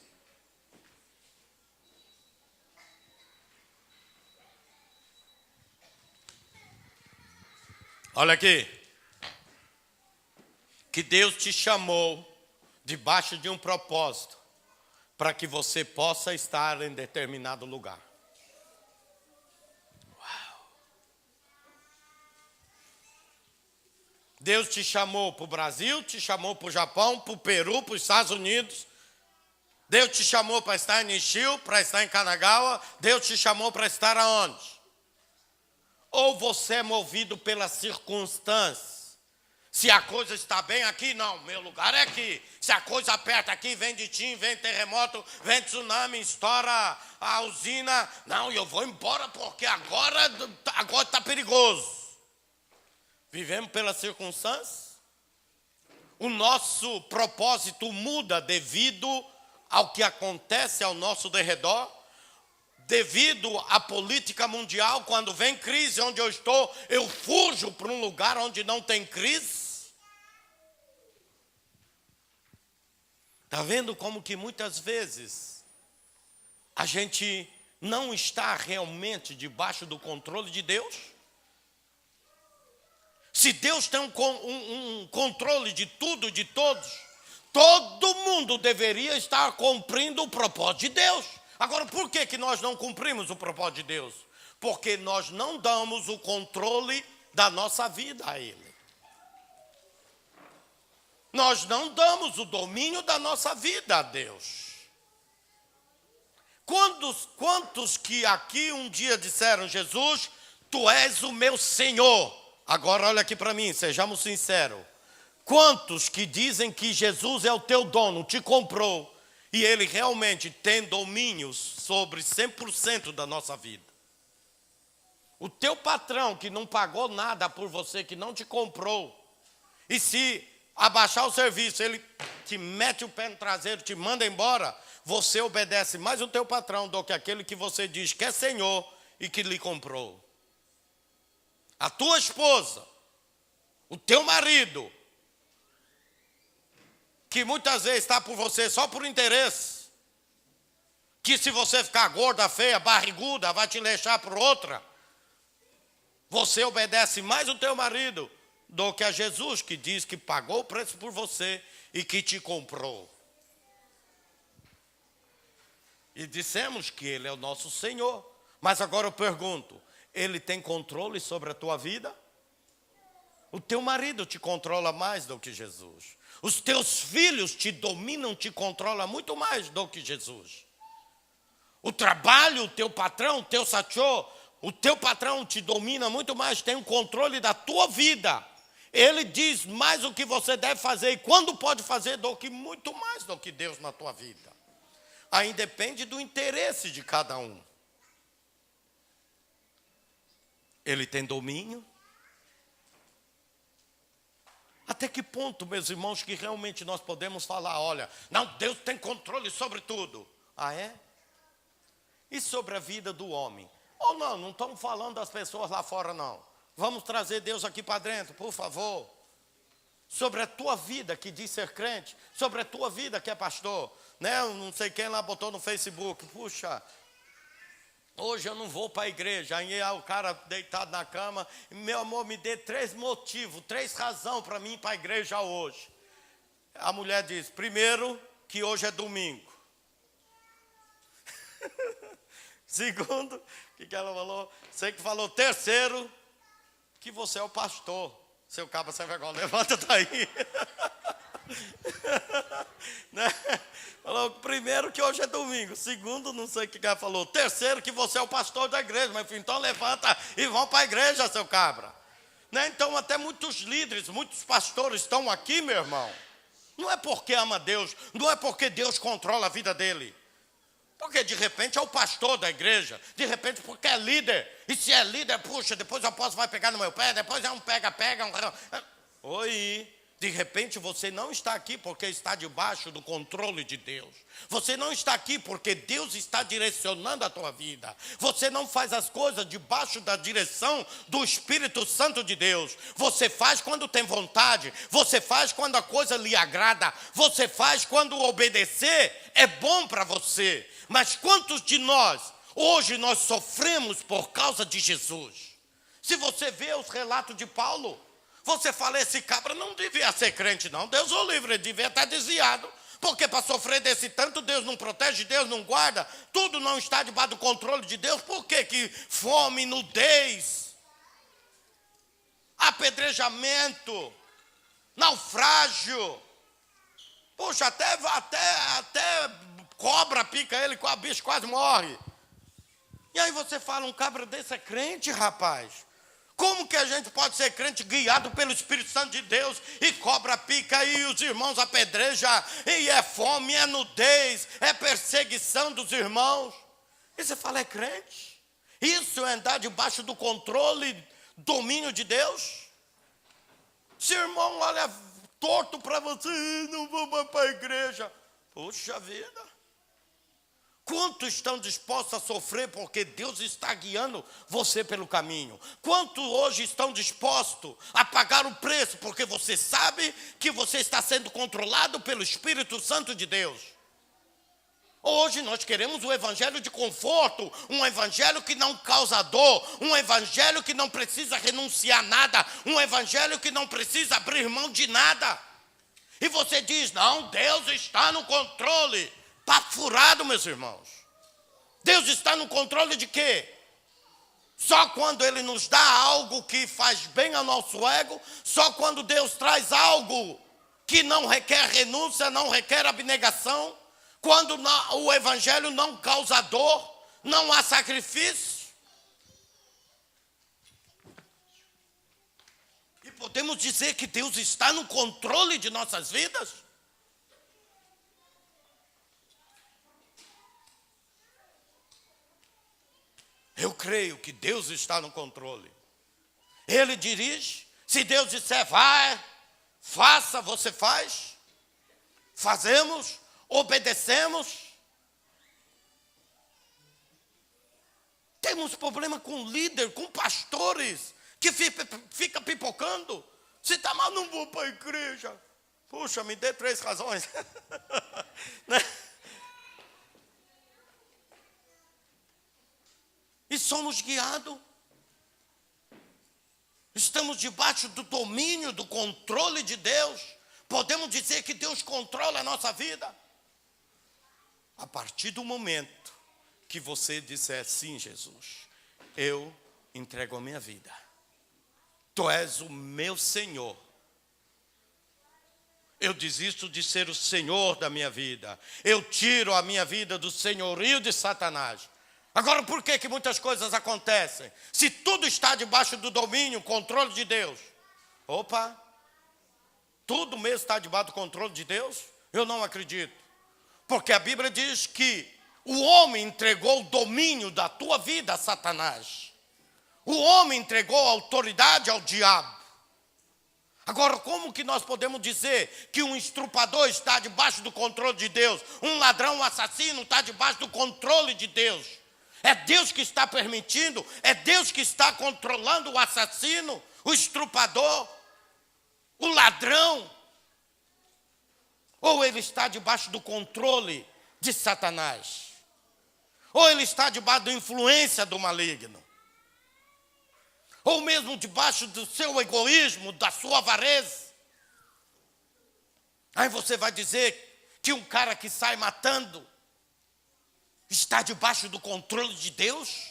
Olha aqui. Que Deus te chamou debaixo de um propósito para que você possa estar em determinado lugar. Deus te chamou para o Brasil, te chamou para o Japão, para o Peru, para os Estados Unidos. Deus te chamou para estar em Nishio, para estar em Kanagawa. Deus te chamou para estar aonde? Ou você é movido pelas circunstâncias? Se a coisa está bem aqui, não, meu lugar é aqui. Se a coisa aperta aqui, vem de tim, vem terremoto, vem tsunami, estoura a usina. Não, eu vou embora porque agora está perigoso. Vivemos pelas circunstâncias? O nosso propósito muda devido ao que acontece ao nosso derredor? Devido à política mundial, quando vem crise onde eu estou, eu fujo para um lugar onde não tem crise? Está vendo como que muitas vezes a gente não está realmente debaixo do controle de Deus? Se Deus tem um controle de tudo, de todos, todo mundo deveria estar cumprindo o propósito de Deus. Agora, por que nós não cumprimos o propósito de Deus? Porque nós não damos o controle da nossa vida a Ele. Nós não damos o domínio da nossa vida a Deus. Quantos que aqui um dia disseram, Jesus, Tu és o meu Senhor? Agora olha aqui para mim, sejamos sinceros. Quantos que dizem que Jesus é o teu dono, te comprou, e Ele realmente tem domínio sobre 100% da nossa vida? O teu patrão que não pagou nada por você, que não te comprou, e se abaixar o serviço, ele te mete o pé no traseiro, te manda embora, você obedece mais o teu patrão do que aquele que você diz que é Senhor e que lhe comprou. A tua esposa, o teu marido, que muitas vezes está por você só por interesse, que se você ficar gorda, feia, barriguda, vai te deixar por outra, você obedece mais o teu marido do que a Jesus, que diz que pagou o preço por você e que te comprou. E dissemos que Ele é o nosso Senhor. Mas agora eu pergunto, Ele tem controle sobre a tua vida? O teu marido te controla mais do que Jesus. Os teus filhos te dominam, te controlam muito mais do que Jesus. O trabalho, o teu patrão, o teu sachô, o teu patrão te domina muito mais, tem o controle da tua vida. Ele diz mais o que você deve fazer e quando pode fazer do que muito mais do que Deus na tua vida. Aí depende do interesse de cada um. Ele tem domínio. Até que ponto, meus irmãos, que realmente nós podemos falar, olha, não, Deus tem controle sobre tudo. Ah, é? E sobre a vida do homem? Ou não estamos falando das pessoas lá fora, não. Vamos trazer Deus aqui para dentro, por favor. Sobre a tua vida que diz ser crente, sobre a tua vida que é pastor. Né? Não sei quem lá botou no Facebook, puxa, hoje eu não vou para a igreja. Aí o cara deitado na cama, meu amor, me dê 3 motivos, 3 razões para mim ir para a igreja hoje. A mulher diz, primeiro, que hoje é domingo. Segundo, o que ela falou? Sei que falou. Terceiro, que você é o pastor. Seu cabo sem vergonha, levanta daí. Né? Falou, primeiro, que hoje é domingo. Segundo, não sei o que ela falou. Terceiro, que você é o pastor da igreja. Mas então levanta e vão para a igreja, seu cabra. Né? Então até muitos líderes, muitos pastores estão aqui, meu irmão. Não é porque ama Deus, não é porque Deus controla a vida dele. Porque de repente é o pastor da igreja, de repente porque é líder. E se é líder, puxa, depois o apóstolo vai pegar no meu pé, depois é um pega. Oi, de repente você não está aqui porque está debaixo do controle de Deus. Você não está aqui porque Deus está direcionando a tua vida. Você não faz as coisas debaixo da direção do Espírito Santo de Deus. Você faz quando tem vontade, você faz quando a coisa lhe agrada, você faz quando obedecer é bom para você. Mas quantos de nós, hoje nós sofremos por causa de Jesus? Se você vê os relatos de Paulo, você fala, esse cabra não devia ser crente não, Deus o livre, ele devia estar desviado. Porque para sofrer desse tanto, Deus não protege, Deus não guarda, tudo não está debaixo do controle de Deus. Por que fome, nudez, apedrejamento, naufrágio. Poxa, até cobra pica ele, o bicho quase morre. E aí você fala, um cabra desse é crente, rapaz? Como que a gente pode ser crente guiado pelo Espírito Santo de Deus e cobra pica e os irmãos apedrejam, e é fome, é nudez, é perseguição dos irmãos? E você fala, é crente? Isso é andar debaixo do controle, domínio de Deus? Se o irmão olha torto para você, não vou mais para a igreja. Puxa vida. Quantos estão dispostos a sofrer porque Deus está guiando você pelo caminho? Quantos hoje estão dispostos a pagar o preço porque você sabe que você está sendo controlado pelo Espírito Santo de Deus? Hoje nós queremos um evangelho de conforto, um evangelho que não causa dor, um evangelho que não precisa renunciar a nada, um evangelho que não precisa abrir mão de nada. E você diz, não, Deus está no controle. Papo furado, meus irmãos. Deus está no controle de quê? Só quando Ele nos dá algo que faz bem ao nosso ego, só quando Deus traz algo que não requer renúncia, não requer abnegação, quando o evangelho não causa dor, não há sacrifício. E podemos dizer que Deus está no controle de nossas vidas? Eu creio que Deus está no controle. Ele dirige. Se Deus disser, vai, faça, você faz. Fazemos, obedecemos. Temos problema com líder, com pastores, que fica pipocando. Se está mal, não vou para a igreja. Puxa, me dê 3 razões. Né? E somos guiados. Estamos debaixo do domínio, do controle de Deus. Podemos dizer que Deus controla a nossa vida. A partir do momento que você disser, sim, Jesus, eu entrego a minha vida. Tu és o meu Senhor. Eu desisto de ser o Senhor da minha vida. Eu tiro a minha vida do senhorio de Satanás. Agora, por que muitas coisas acontecem? Se tudo está debaixo do domínio, controle de Deus. Opa, tudo mesmo está debaixo do controle de Deus? Eu não acredito. Porque a Bíblia diz que o homem entregou o domínio da tua vida a Satanás. O homem entregou a autoridade ao diabo. Agora, como que nós podemos dizer que um estrupador está debaixo do controle de Deus? Um ladrão, um assassino está debaixo do controle de Deus? É Deus que está permitindo? É Deus que está controlando o assassino, o estrupador, o ladrão? Ou ele está debaixo do controle de Satanás? Ou ele está debaixo da influência do maligno? Ou mesmo debaixo do seu egoísmo, da sua avareza? Aí você vai dizer que um cara que sai matando está debaixo do controle de Deus?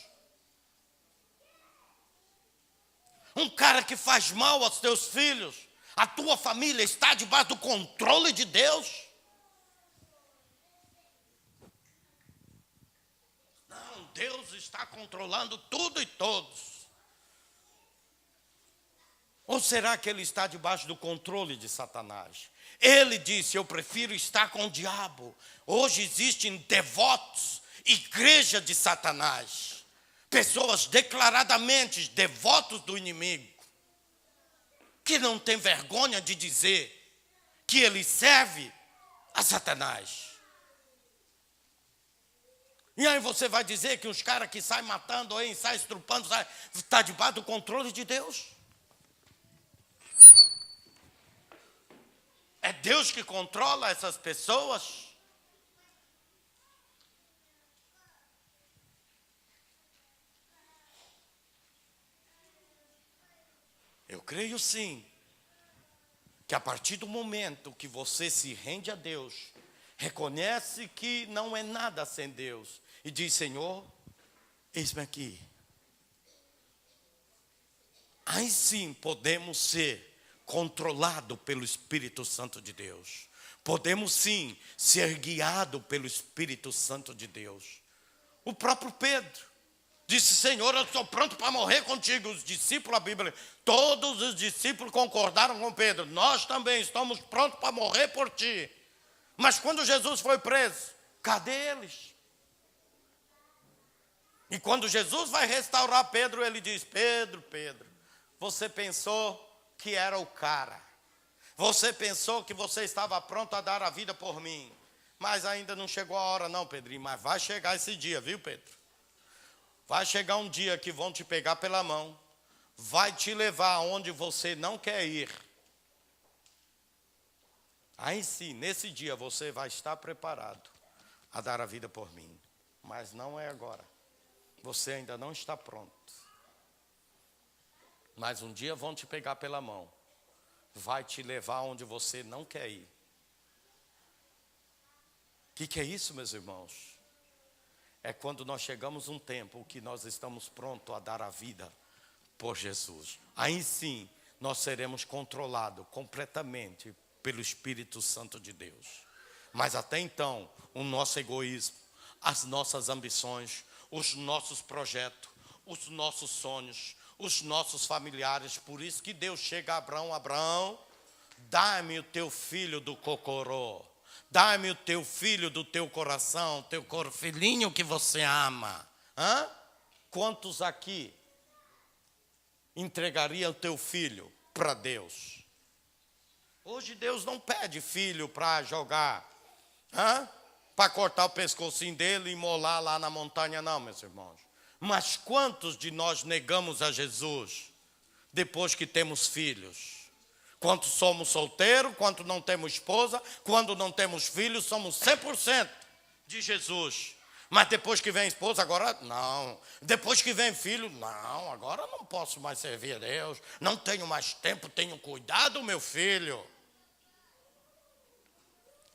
Um cara que faz mal aos teus filhos, a tua família está debaixo do controle de Deus? Não, Deus está controlando tudo e todos. Ou será que ele está debaixo do controle de Satanás? Ele disse, eu prefiro estar com o diabo. Hoje existem devotos, igreja de Satanás. Pessoas declaradamente devotos do inimigo, que não tem vergonha de dizer que ele serve a Satanás. E aí você vai dizer que os caras que saem matando, aí, saem estrupando, está debaixo do controle de Deus? É Deus que controla essas pessoas? Eu creio sim, que a partir do momento que você se rende a Deus, reconhece que não é nada sem Deus, e diz, Senhor, eis-me aqui. Aí sim podemos ser controlado pelo Espírito Santo de Deus. Podemos sim ser guiados pelo Espírito Santo de Deus. O próprio Pedro disse: Senhor, eu estou pronto para morrer contigo. Os discípulos, a Bíblia, todos os discípulos concordaram com Pedro. Nós também estamos prontos para morrer por ti. Mas quando Jesus foi preso, cadê eles? E quando Jesus vai restaurar Pedro, ele diz: Pedro, você pensou que era o cara. Você pensou que você estava pronto a dar a vida por mim. Mas ainda não chegou a hora não, Pedrinho. Mas vai chegar esse dia, viu, Pedro? Vai chegar um dia que vão te pegar pela mão. Vai te levar aonde você não quer ir. Aí sim, nesse dia você vai estar preparado a dar a vida por mim. Mas não é agora. Você ainda não está pronto. Mas um dia vão te pegar pela mão. Vai te levar onde você não quer ir. O que é isso, meus irmãos? É quando nós chegamos um tempo que nós estamos prontos a dar a vida por Jesus. Aí sim, nós seremos controlados completamente pelo Espírito Santo de Deus. Mas até então, o nosso egoísmo, as nossas ambições, os nossos projetos, os nossos sonhos, os nossos familiares. Por isso que Deus chega a Abraão: Abraão, dá-me o teu filho do cocorô. Dá-me o teu filho do teu coração, teu filhinho que você ama. Quantos aqui entregariam o teu filho para Deus? Hoje Deus não pede filho para jogar, para cortar o pescocinho dele e molar lá na montanha, não, meus irmãos. Mas quantos de nós negamos a Jesus depois que temos filhos? Quantos somos solteiros, quanto não temos esposa, quando não temos filhos, somos 100% de Jesus. Mas depois que vem esposa, agora não. Depois que vem filho, não, agora não posso mais servir a Deus. Não tenho mais tempo, tenho cuidado, meu filho.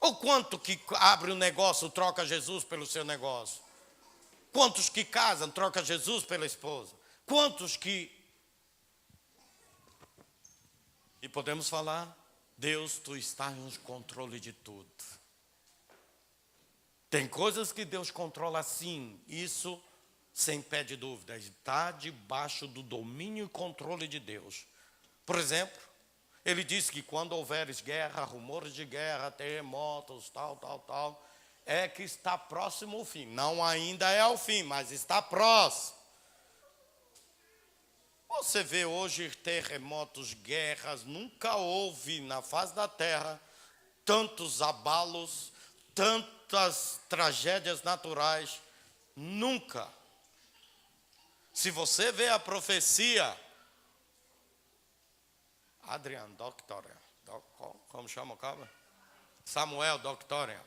Ou quanto que abre um negócio, troca Jesus pelo seu negócio? Quantos que casam, troca Jesus pela esposa? Quantos que... E podemos falar: Deus, tu estás no controle de tudo. Tem coisas que Deus controla sim, isso sem pé de dúvida, está debaixo do domínio e controle de Deus. Por exemplo, ele diz que quando houveres guerra, rumores de guerra, terremotos, tal, é que está próximo o fim. Não ainda é o fim, mas está próximo. Você vê hoje terremotos, guerras, nunca houve na face da terra tantos abalos, tantas tragédias naturais, nunca. Se você vê a profecia, Adriano, como chama o cara? Samuel, Doctorian.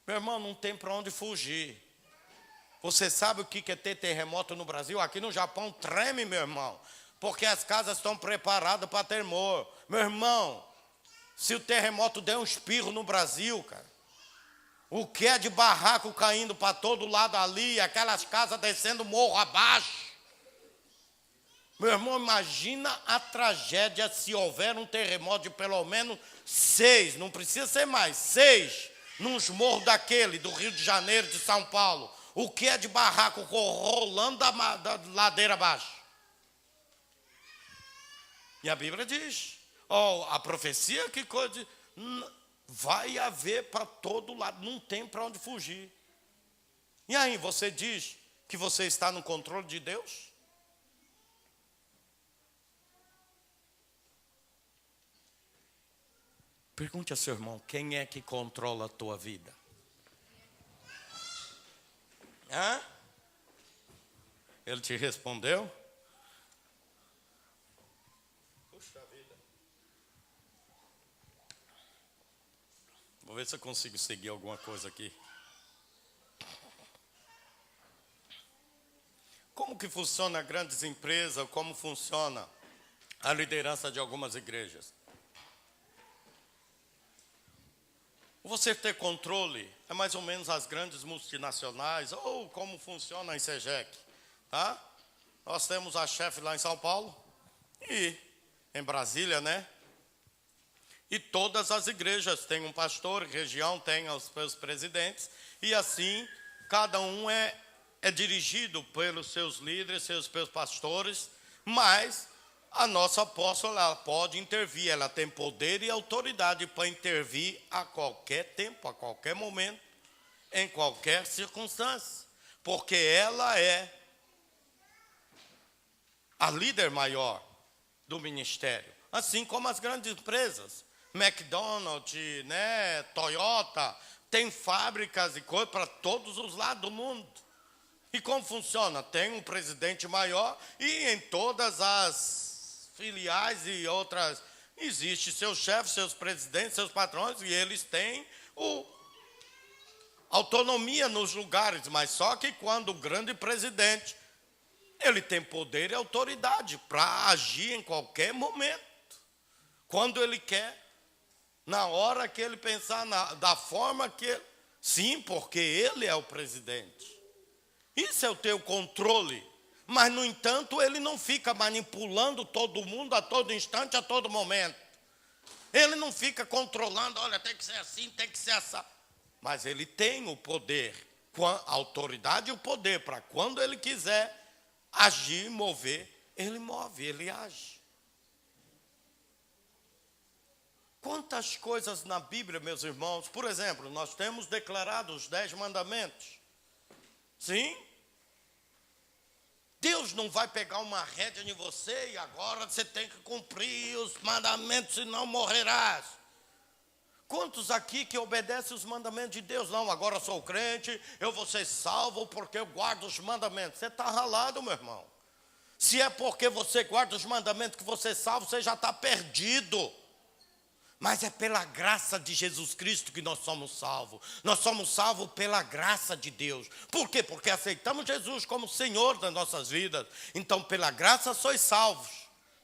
Meu irmão, não tem para onde fugir. Você sabe o que é ter terremoto no Brasil? Aqui no Japão treme, meu irmão, porque as casas estão preparadas para temor. Meu irmão, se o terremoto der um espirro no Brasil, cara, o que é de barraco caindo para todo lado ali, aquelas casas descendo morro abaixo. Meu irmão, imagina a tragédia se houver um terremoto de pelo menos 6, não precisa ser mais, 6, nos morros daquele, do Rio de Janeiro, de São Paulo. O que é de barraco rolando da ladeira abaixo? E a Bíblia diz, a profecia que coisa, vai haver para todo lado, não tem para onde fugir. E aí, você diz que você está no controle de Deus? Pergunte a seu irmão: quem é que controla a tua vida? Ele te respondeu? Puxa vida. Vou ver se eu consigo seguir alguma coisa aqui. Como que funciona grandes empresas? Como funciona a liderança de algumas igrejas? Você ter controle é mais ou menos as grandes multinacionais, ou como funciona a ICEGEC, tá? Nós temos a chefe lá em São Paulo e em Brasília, né? E todas as igrejas têm um pastor, região tem os seus presidentes, e assim cada um é dirigido pelos seus líderes, seus pastores, mas a nossa apóstola ela pode intervir, ela tem poder e autoridade para intervir a qualquer tempo, a qualquer momento, em qualquer circunstância, porque ela é a líder maior do ministério, assim como as grandes empresas, McDonald's, né, Toyota, tem fábricas e coisas para todos os lados do mundo. E como funciona? Tem um presidente maior e em todas as filiais e outras, existe seus chefes, seus presidentes, seus patrões, e eles têm autonomia nos lugares, mas só que quando o grande presidente, ele tem poder e autoridade para agir em qualquer momento, quando ele quer, na hora que ele pensar, da forma que sim, porque ele é o presidente. Isso é o teu controle, mas no entanto ele não fica manipulando todo mundo a todo instante, a todo momento. Ele não fica controlando, olha, tem que ser assim, tem que ser assim. Mas ele tem o poder, a autoridade e o poder para quando ele quiser agir, mover, ele move, ele age. Quantas coisas na Bíblia, meus irmãos, por exemplo, nós temos declarado os 10 mandamentos. Sim? Deus não vai pegar uma rédea em você e agora você tem que cumprir os mandamentos, senão morrerás. Quantos aqui que obedecem os mandamentos de Deus? Não, agora sou crente, eu vou ser salvo porque eu guardo os mandamentos. Você está ralado, meu irmão. Se é porque você guarda os mandamentos que você é salvo, você já está perdido. Mas é pela graça de Jesus Cristo que nós somos salvos. Nós somos salvos pela graça de Deus. Por quê? Porque aceitamos Jesus como Senhor das nossas vidas. Então, pela graça sois salvos,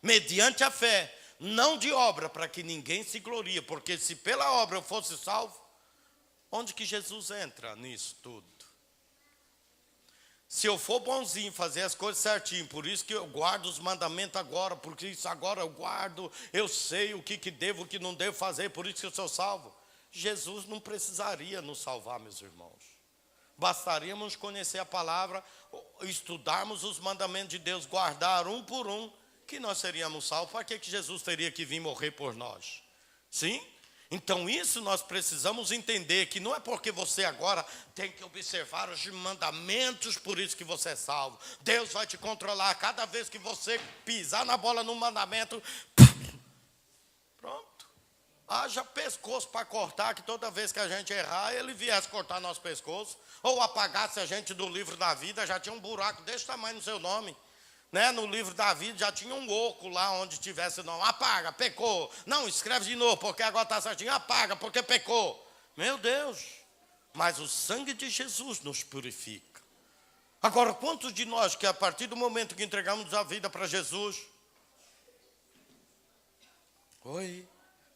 mediante a fé, não de obra, para que ninguém se glorie. Porque se pela obra eu fosse salvo, onde que Jesus entra nisso tudo? Se eu for bonzinho, fazer as coisas certinho, por isso que eu guardo os mandamentos agora, porque isso agora eu guardo, eu sei o que devo, o que não devo fazer, por isso que eu sou salvo. Jesus não precisaria nos salvar, meus irmãos. Bastaríamos conhecer a palavra, estudarmos os mandamentos de Deus, guardar um por um, que nós seríamos salvos. Para que Jesus teria que vir morrer por nós? Sim? Então isso nós precisamos entender, que não é porque você agora tem que observar os mandamentos, por isso que você é salvo. Deus vai te controlar cada vez que você pisar na bola no mandamento. Pronto. Haja pescoço para cortar, que toda vez que a gente errar, ele viesse cortar nosso pescoço, ou apagasse a gente do livro da vida, já tinha um buraco desse tamanho no seu nome. Né? No livro da vida já tinha um oco lá onde tivesse o nome. Apaga, pecou. Não, escreve de novo, porque agora está certinho. Apaga, porque pecou. Meu Deus. Mas o sangue de Jesus nos purifica. Agora, quantos de nós que a partir do momento que entregamos a vida para Jesus,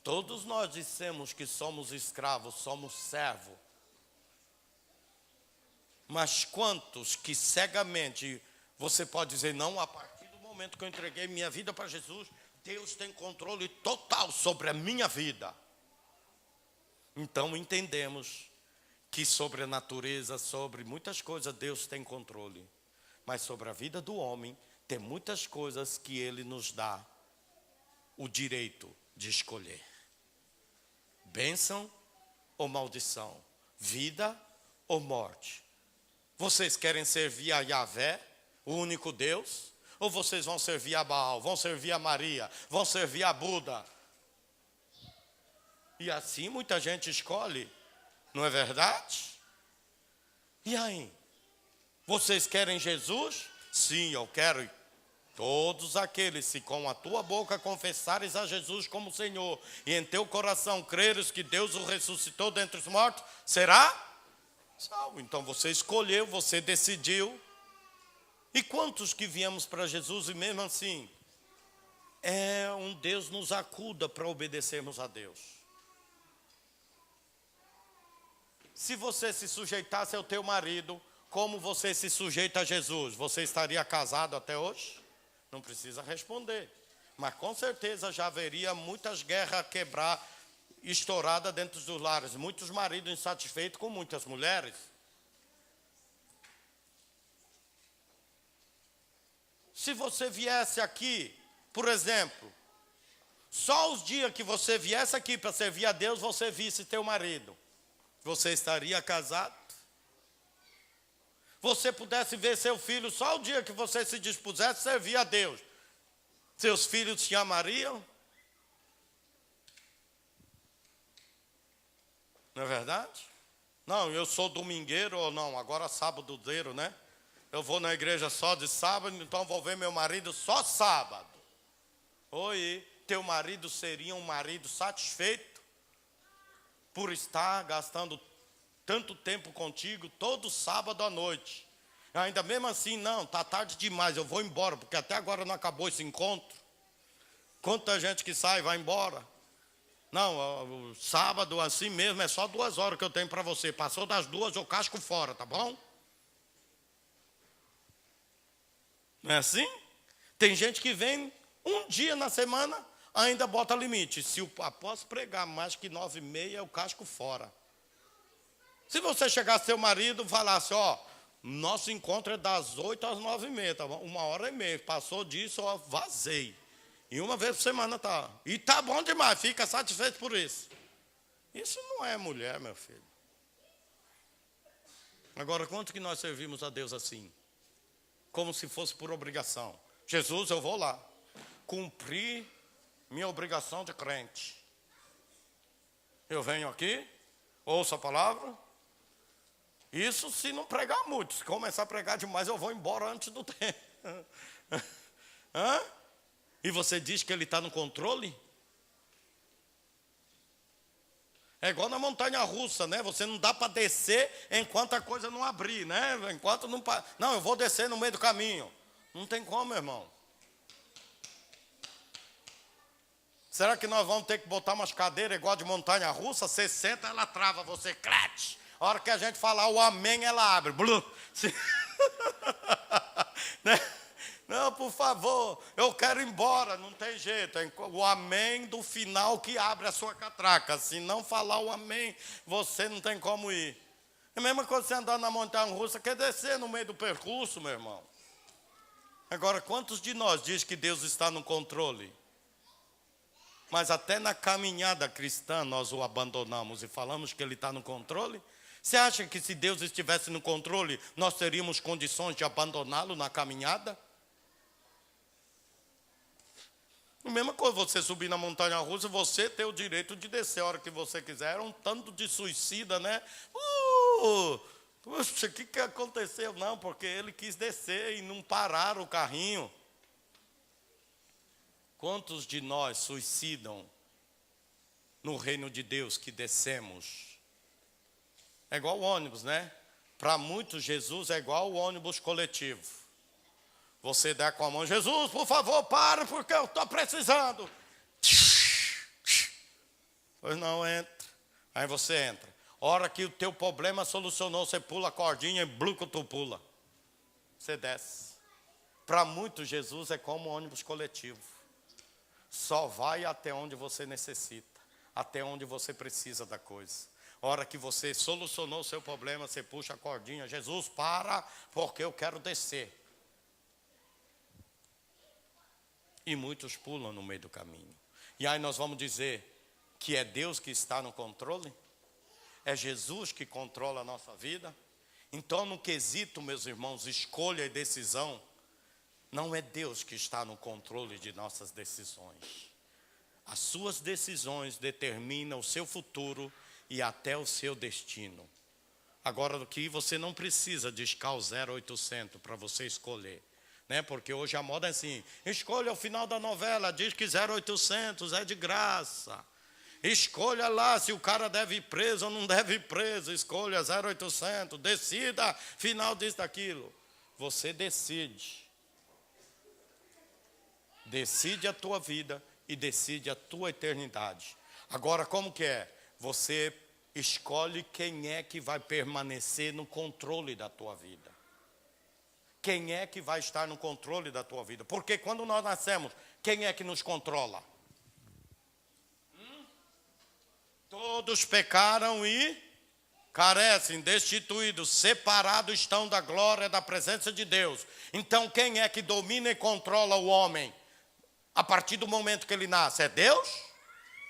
todos nós dissemos que somos escravos, somos servos. Mas quantos que cegamente você pode dizer, não, a partir do momento que eu entreguei minha vida para Jesus, Deus tem controle total sobre a minha vida. Então entendemos que sobre a natureza, sobre muitas coisas, Deus tem controle. Mas sobre a vida do homem, tem muitas coisas que Ele nos dá o direito de escolher. Bênção ou maldição? Vida ou morte? Vocês querem servir a Yahvé, o único Deus? Ou vocês vão servir a Baal, vão servir a Maria, vão servir a Buda? E assim muita gente escolhe, não é verdade? E aí? Vocês querem Jesus? Sim, eu quero. Todos aqueles, se com a tua boca confessares a Jesus como Senhor, e em teu coração creres que Deus o ressuscitou dentre os mortos, será salvo. Então você escolheu, você decidiu. E quantos que viemos para Jesus e mesmo assim, Deus nos acuda para obedecermos a Deus. Se você se sujeitasse ao teu marido, como você se sujeita a Jesus? Você estaria casado até hoje? Não precisa responder. Mas com certeza já haveria muitas guerras quebrar, estouradas dentro dos lares. Muitos maridos insatisfeitos com muitas mulheres. Se você viesse aqui, por exemplo, só os dias que você viesse aqui para servir a Deus, você visse teu marido, você estaria casado? Você pudesse ver seu filho só o dia que você se dispusesse a servir a Deus, seus filhos te amariam? Não é verdade? Não, eu sou domingueiro ou não, agora sábadozeiro, né? Eu vou na igreja só de sábado, então vou ver meu marido só sábado. Oi, teu marido seria um marido satisfeito por estar gastando tanto tempo contigo todo sábado à noite? Ainda mesmo assim, não, está tarde demais, eu vou embora, porque até agora não acabou esse encontro. Quanta gente que sai e vai embora. Não, o sábado assim mesmo é só 2 horas que eu tenho para você. Passou das 2, eu casco fora, tá bom? Não é assim? Tem gente que vem um dia na semana, ainda bota limite. Se eu posso pregar mais que 9h30, eu casco fora. Se você chegasse seu marido e falasse, ó, nosso encontro é das 8 às 9h30, tá bom? 1h30. Passou disso, ó, vazei. E uma vez por semana tá. E tá bom demais, fica satisfeito por isso. Isso não é mulher, meu filho. Agora, quanto que nós servimos a Deus assim? Como se fosse por obrigação. Jesus, eu vou lá. Cumprir minha obrigação de crente. Eu venho aqui, ouço a palavra. Isso se não pregar muito. Se começar a pregar demais, eu vou embora antes do tempo. Hã? E você diz que ele está no controle? É igual na montanha-russa, né? Você não dá para descer enquanto a coisa não abrir, né? Enquanto não... Não, eu vou descer no meio do caminho. Não tem como, irmão. Será que nós vamos ter que botar umas cadeiras igual de montanha-russa? Você senta, ela trava, você crete. A hora que a gente falar o amém, ela abre. Né? Não, por favor, eu quero ir embora, não tem jeito. É o amém do final que abre a sua catraca. Se não falar o amém, você não tem como ir. É a mesma coisa você andar na montanha-russa, quer descer no meio do percurso, meu irmão. Agora, quantos de nós diz que Deus está no controle? Mas até na caminhada cristã nós o abandonamos e falamos que Ele está no controle? Você acha que se Deus estivesse no controle, nós teríamos condições de abandoná-lo na caminhada? A mesma coisa, você subir na montanha-russa, você tem o direito de descer a hora que você quiser. Era um tanto de suicida, né? Puxa, o que aconteceu? Não, porque ele quis descer e não parar o carrinho. Quantos de nós suicidam no reino de Deus que descemos? É igual o ônibus, né? Para muitos, Jesus é igual o ônibus coletivo. Você dá com a mão, Jesus, por favor, para, porque eu estou precisando. Pois não, entra. Aí você entra. Hora que o teu problema solucionou, você pula a cordinha e bluco, tu pula. Você desce. Para muitos, Jesus é como um ônibus coletivo. Só vai até onde você necessita, até onde você precisa da coisa. Hora que você solucionou o seu problema, você puxa a cordinha, Jesus, para, porque eu quero descer. E muitos pulam no meio do caminho. E aí nós vamos dizer que é Deus que está no controle? É Jesus que controla a nossa vida? Então, no quesito, meus irmãos, escolha e decisão, não é Deus que está no controle de nossas decisões. As suas decisões determinam o seu futuro e até o seu destino. Agora, do que você não precisa discar o 0800 para você escolher. Né? Porque hoje a moda é assim, escolha o final da novela, diz que 0800 é de graça. Escolha lá se o cara deve ir preso ou não deve ir preso, escolha 0800, decida, final disso, daquilo. Você decide. Decide a tua vida e decide a tua eternidade. Agora, como que é? Você escolhe quem é que vai permanecer no controle da tua vida. quem é que vai estar no controle da tua vida? Porque quando nós nascemos, quem é que nos controla? Todos pecaram e carecem, destituídos, separados estão da glória, da presença de Deus. Então quem é que domina e controla o homem? A partir do momento que ele nasce, é Deus?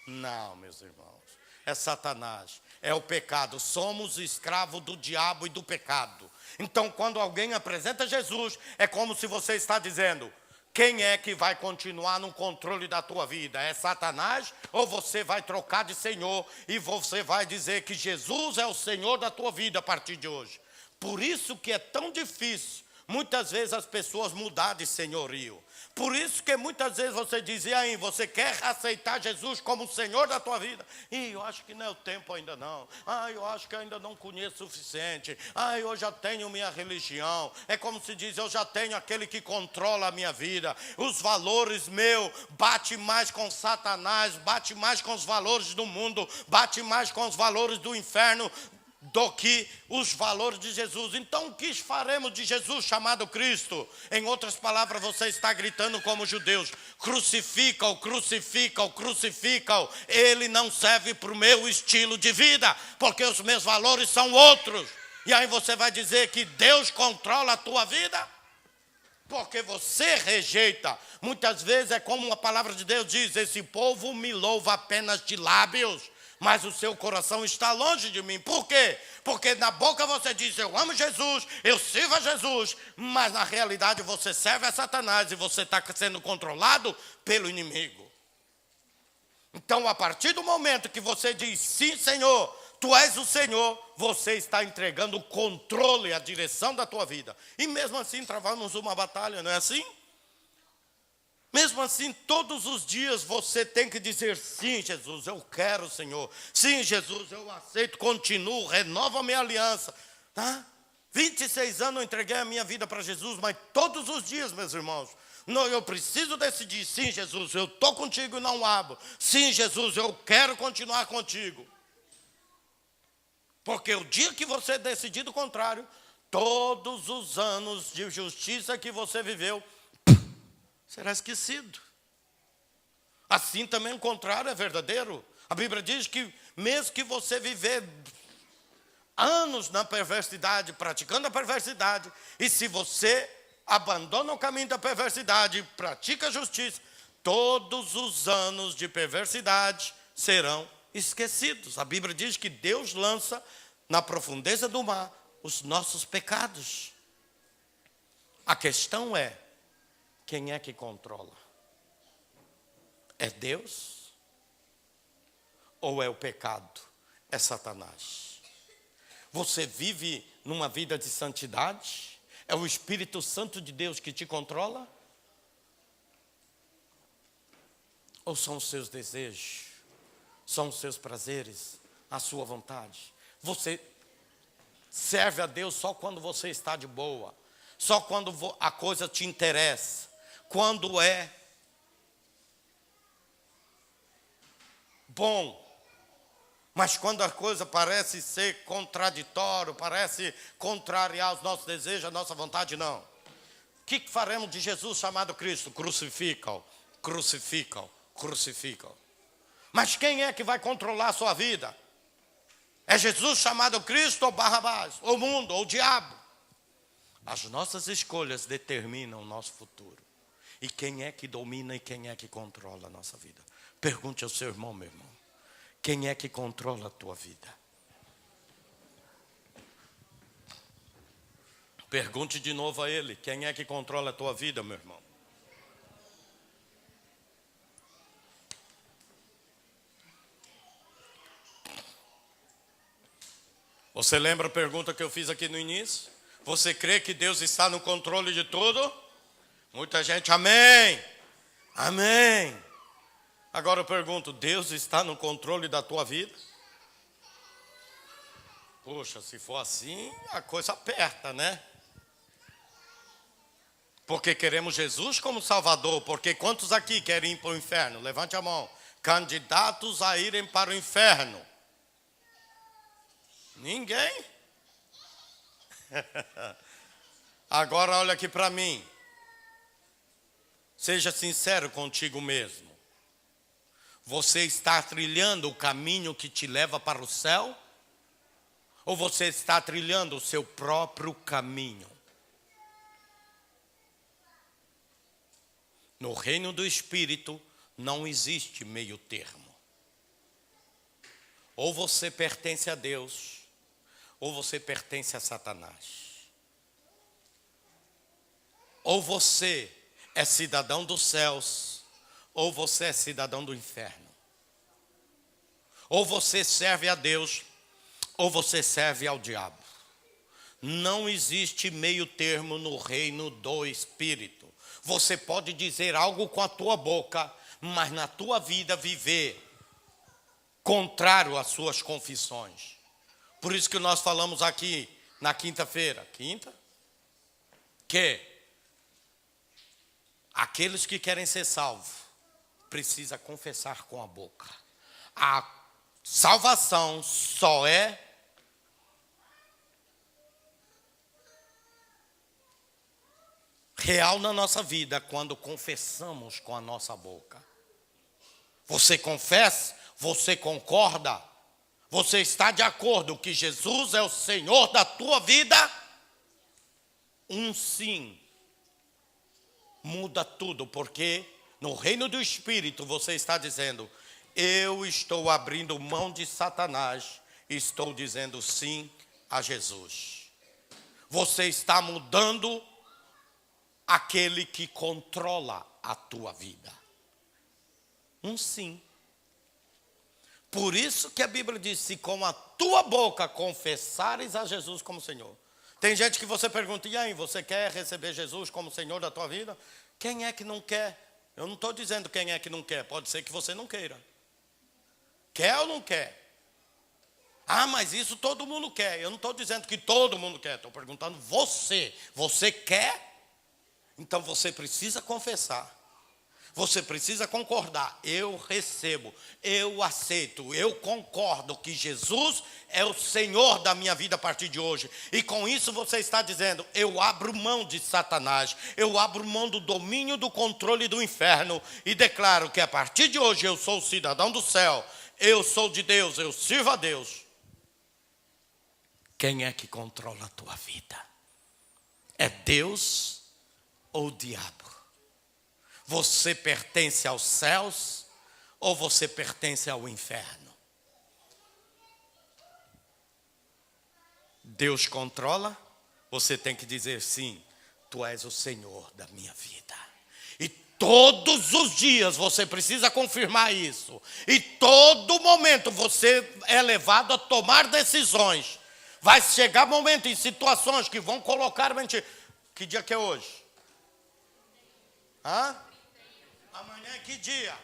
Não, meus irmãos, é Satanás, é o pecado. Somos escravos do diabo e do pecado. Então quando alguém apresenta Jesus, é como se você está dizendo: quem é que vai continuar no controle da tua vida? É Satanás ou você vai trocar de Senhor e você vai dizer que Jesus é o Senhor da tua vida a partir de hoje? Por isso que é tão difícil, muitas vezes, as pessoas mudar de senhorio. Por isso que muitas vezes você diz: e aí, você quer aceitar Jesus como o Senhor da tua vida? E eu acho que não é o tempo ainda não. Eu acho que ainda não conheço o suficiente. Eu já tenho minha religião. É como se diz: eu já tenho aquele que controla a minha vida. Os valores meus bate mais com Satanás, bate mais com os valores do mundo, bate mais com os valores do inferno do que os valores de Jesus. Então o que faremos de Jesus chamado Cristo? Em outras palavras, você está gritando como judeus: crucifica-o, crucifica-o, crucifica-o. Ele não serve para o meu estilo de vida, porque os meus valores são outros. E aí você vai dizer que Deus controla a tua vida? Porque você rejeita. Muitas vezes é como a palavra de Deus diz: esse povo me louva apenas de lábios, mas o seu coração está longe de mim. Por quê? Porque na boca você diz: eu amo Jesus, eu sirvo a Jesus, mas na realidade você serve a Satanás e você está sendo controlado pelo inimigo. Então, a partir do momento que você diz: sim, Senhor, Tu és o Senhor, você está entregando o controle, a direção da tua vida. E mesmo assim travamos uma batalha, não é assim? Mesmo assim, todos os dias você tem que dizer: sim, Jesus, eu quero, Senhor. Sim, Jesus, eu aceito, continuo, renovo a minha aliança. 26 anos eu entreguei a minha vida para Jesus, mas todos os dias, meus irmãos, não, eu preciso decidir: sim, Jesus, eu estou contigo e não abro. Sim, Jesus, eu quero continuar contigo. Porque o dia que você decidir do contrário, todos os anos de justiça que você viveu será esquecido. Assim também o contrário é verdadeiro. A Bíblia diz que mesmo que você viver anos na perversidade, praticando a perversidade, e se você abandona o caminho da perversidade e pratica a justiça, todos os anos de perversidade serão esquecidos. A Bíblia diz que Deus lança na profundeza do mar os nossos pecados. A questão é: quem é que controla? É Deus? Ou é o pecado? É Satanás? Você vive numa vida de santidade? É o Espírito Santo de Deus que te controla? Ou são os seus desejos? São os seus prazeres? A sua vontade? Você serve a Deus só quando você está de boa, só quando a coisa te interessa, quando é bom. Mas quando a coisa parece ser contraditório, parece contrariar os nossos desejos, a nossa vontade, não. O que faremos de Jesus chamado Cristo? Crucifica-o, crucifica-o, crucifica-o. Mas quem é que vai controlar a sua vida? É Jesus chamado Cristo ou Barrabás? Ou o mundo, ou o diabo? As nossas escolhas determinam o nosso futuro. E quem é que domina e quem é que controla a nossa vida? Pergunte ao seu irmão: meu irmão, quem é que controla a tua vida? Pergunte de novo a ele: quem é que controla a tua vida, meu irmão? Você lembra a pergunta que eu fiz aqui no início? Você crê que Deus está no controle de tudo? Muita gente: amém, amém. Agora eu pergunto: Deus está no controle da tua vida? Poxa, se for assim, a coisa aperta, né? Porque queremos Jesus como Salvador. Porque quantos aqui querem ir para o inferno? Levante a mão. Candidatos a irem para o inferno. Ninguém? Agora olha aqui para mim. Seja sincero contigo mesmo. Você está trilhando o caminho que te leva para o céu? Ou você está trilhando o seu próprio caminho? No reino do Espírito não existe meio termo. Ou você pertence a Deus, ou você pertence a Satanás. Ou você é cidadão dos céus, ou você é cidadão do inferno. Ou você serve a Deus, ou você serve ao diabo. Não existe meio termo no reino do Espírito. Você pode dizer algo com a tua boca, mas na tua vida viver contrário às suas confissões. Por isso que nós falamos aqui na quinta-feira, que aqueles que querem ser salvos precisam confessar com a boca. A salvação só é real na nossa vida quando confessamos com a nossa boca. Você confessa, você concorda, você está de acordo que Jesus é o Senhor da tua vida? Um sim muda tudo, porque no reino do Espírito você está dizendo: eu estou abrindo mão de Satanás, estou dizendo sim a Jesus. Você está mudando aquele que controla a tua vida. Um sim. Por isso que a Bíblia diz: se com a tua boca confessares a Jesus como Senhor. Tem gente que você pergunta: e aí, você quer receber Jesus como Senhor da tua vida? Quem é que não quer? Eu não estou dizendo quem é que não quer. Pode ser que você não queira. Quer ou não quer? Ah, mas isso todo mundo quer. Eu não estou dizendo que todo mundo quer. Estou perguntando você. Você quer? Então você precisa confessar. Você precisa concordar. Eu recebo, eu aceito, eu concordo que Jesus é o Senhor da minha vida a partir de hoje. E com isso você está dizendo: eu abro mão de Satanás, eu abro mão do domínio, do controle do inferno, e declaro que a partir de hoje eu sou cidadão do céu, eu sou de Deus, eu sirvo a Deus. Quem é que controla a tua vida? É Deus ou o diabo? Você pertence aos céus ou você pertence ao inferno? Deus controla, você tem que dizer sim, tu és o Senhor da minha vida. E todos os dias você precisa confirmar isso. E todo momento você é levado a tomar decisões. Vai chegar momento em situações que vão colocar mentira. Que dia que é hoje? Amanhã é que dia?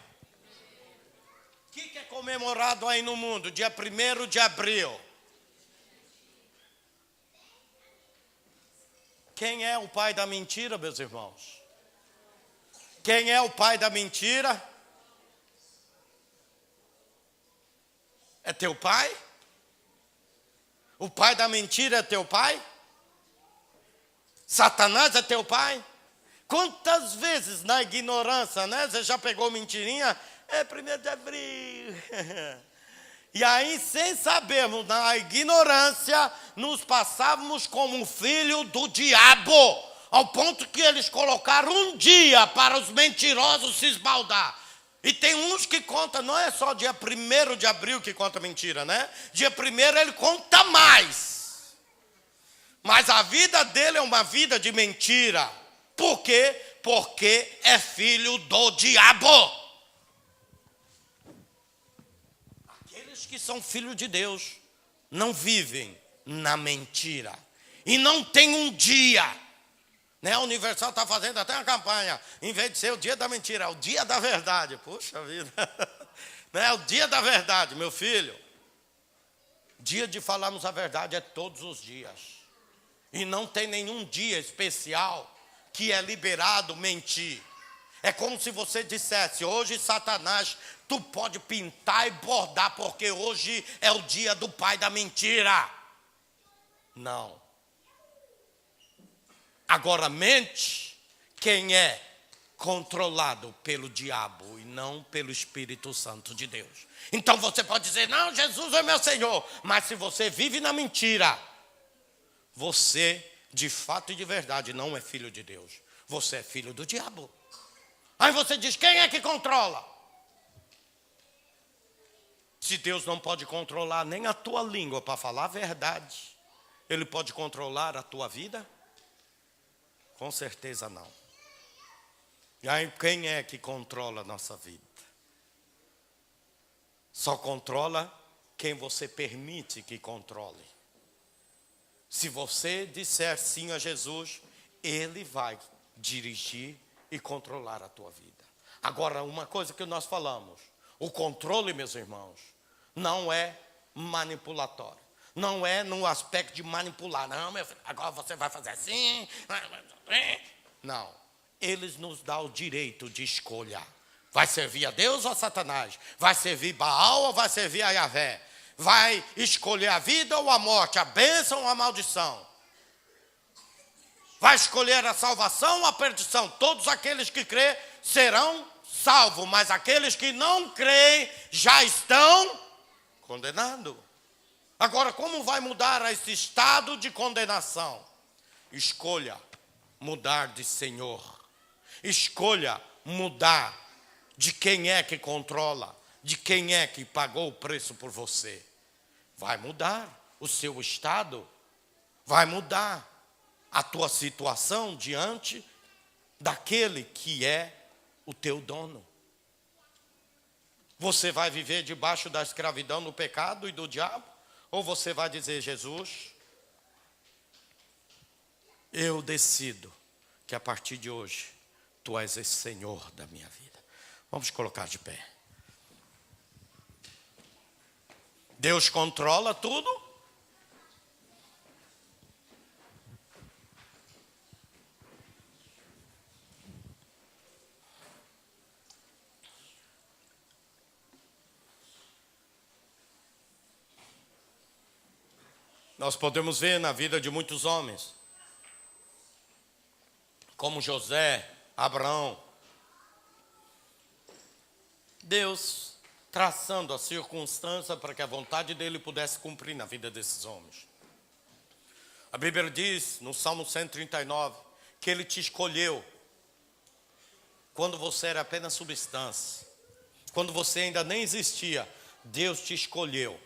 O que é comemorado aí no mundo? Dia 1º de abril. Quem é o pai da mentira, meus irmãos? Quem é o pai da mentira? É teu pai? O pai da mentira é teu pai? Satanás é teu pai? Quantas vezes na ignorância, né? Você já pegou mentirinha? É 1º de abril. E aí, sem sabermos, na ignorância, nos passávamos como filho do diabo. Ao ponto que eles colocaram um dia para os mentirosos se esbaldar. E tem uns que contam, não é só dia 1º de abril que conta mentira, né? Dia 1º ele conta mais. Mas a vida dele é uma vida de mentira. Por quê? Porque é filho do diabo. Aqueles que são filhos de Deus não vivem na mentira. E não tem um dia. Né? A Universal está fazendo até uma campanha. Em vez de ser o dia da mentira, é o dia da verdade. Puxa vida. Né? É o dia da verdade, meu filho. Dia de falarmos a verdade é todos os dias. E não tem nenhum dia especial que é liberado mentir. É como se você dissesse: hoje, Satanás, tu pode pintar e bordar, porque hoje é o dia do pai da mentira. Não. Agora, mente, quem é controlado pelo diabo e não pelo Espírito Santo de Deus. Então você pode dizer, não, Jesus é meu Senhor. Mas se você vive na mentira, você, de fato e de verdade, não é filho de Deus. Você é filho do diabo. Aí você diz, quem é que controla? Se Deus não pode controlar nem a tua língua para falar a verdade, Ele pode controlar a tua vida? Com certeza não. E aí quem é que controla a nossa vida? Só controla quem você permite que controle. Se você disser sim a Jesus, Ele vai dirigir e controlar a tua vida. Agora, uma coisa que nós falamos, o controle, meus irmãos, não é manipulatório. Não é no aspecto de manipular. Não, meu filho, agora você vai fazer assim. Não. Eles nos dão o direito de escolha. Vai servir a Deus ou a Satanás? Vai servir Baal ou vai servir a Yahvé? Vai escolher a vida ou a morte, a bênção ou a maldição? Vai escolher a salvação ou a perdição? Todos aqueles que crêem serão salvos, mas aqueles que não creem já estão condenados. Agora, como vai mudar esse estado de condenação? Escolha mudar de Senhor. Escolha mudar de quem é que controla, de quem é que pagou o preço por você. Vai mudar o seu estado, vai mudar a tua situação diante daquele que é o teu dono. Você vai viver debaixo da escravidão do pecado e do diabo? Ou você vai dizer, Jesus, eu decido que a partir de hoje, Tu és o Senhor da minha vida. Vamos colocar de pé. Deus controla tudo? Nós podemos ver na vida de muitos homens, como José, Abraão, Deus traçando a circunstância para que a vontade dele pudesse cumprir na vida desses homens. A Bíblia diz, no Salmo 139, que Ele te escolheu quando você era apenas substância. Quando você ainda nem existia, Deus te escolheu.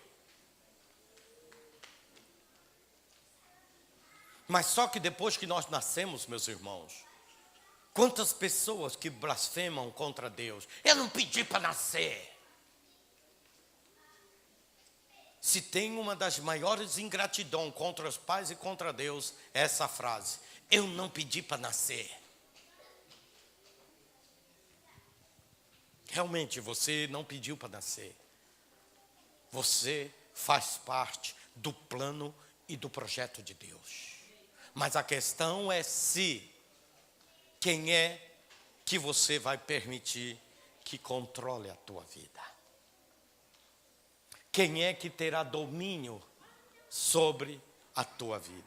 Mas só que depois que nós nascemos, meus irmãos, quantas pessoas que blasfemam contra Deus. Eu não pedi para nascer. Se tem uma das maiores ingratidão contra os pais e contra Deus, é essa frase. Eu não pedi para nascer. Realmente você não pediu para nascer. Você faz parte do plano e do projeto de Deus. Mas a questão é se quem é que você vai permitir que controle a tua vida. Quem é que terá domínio sobre a tua vida?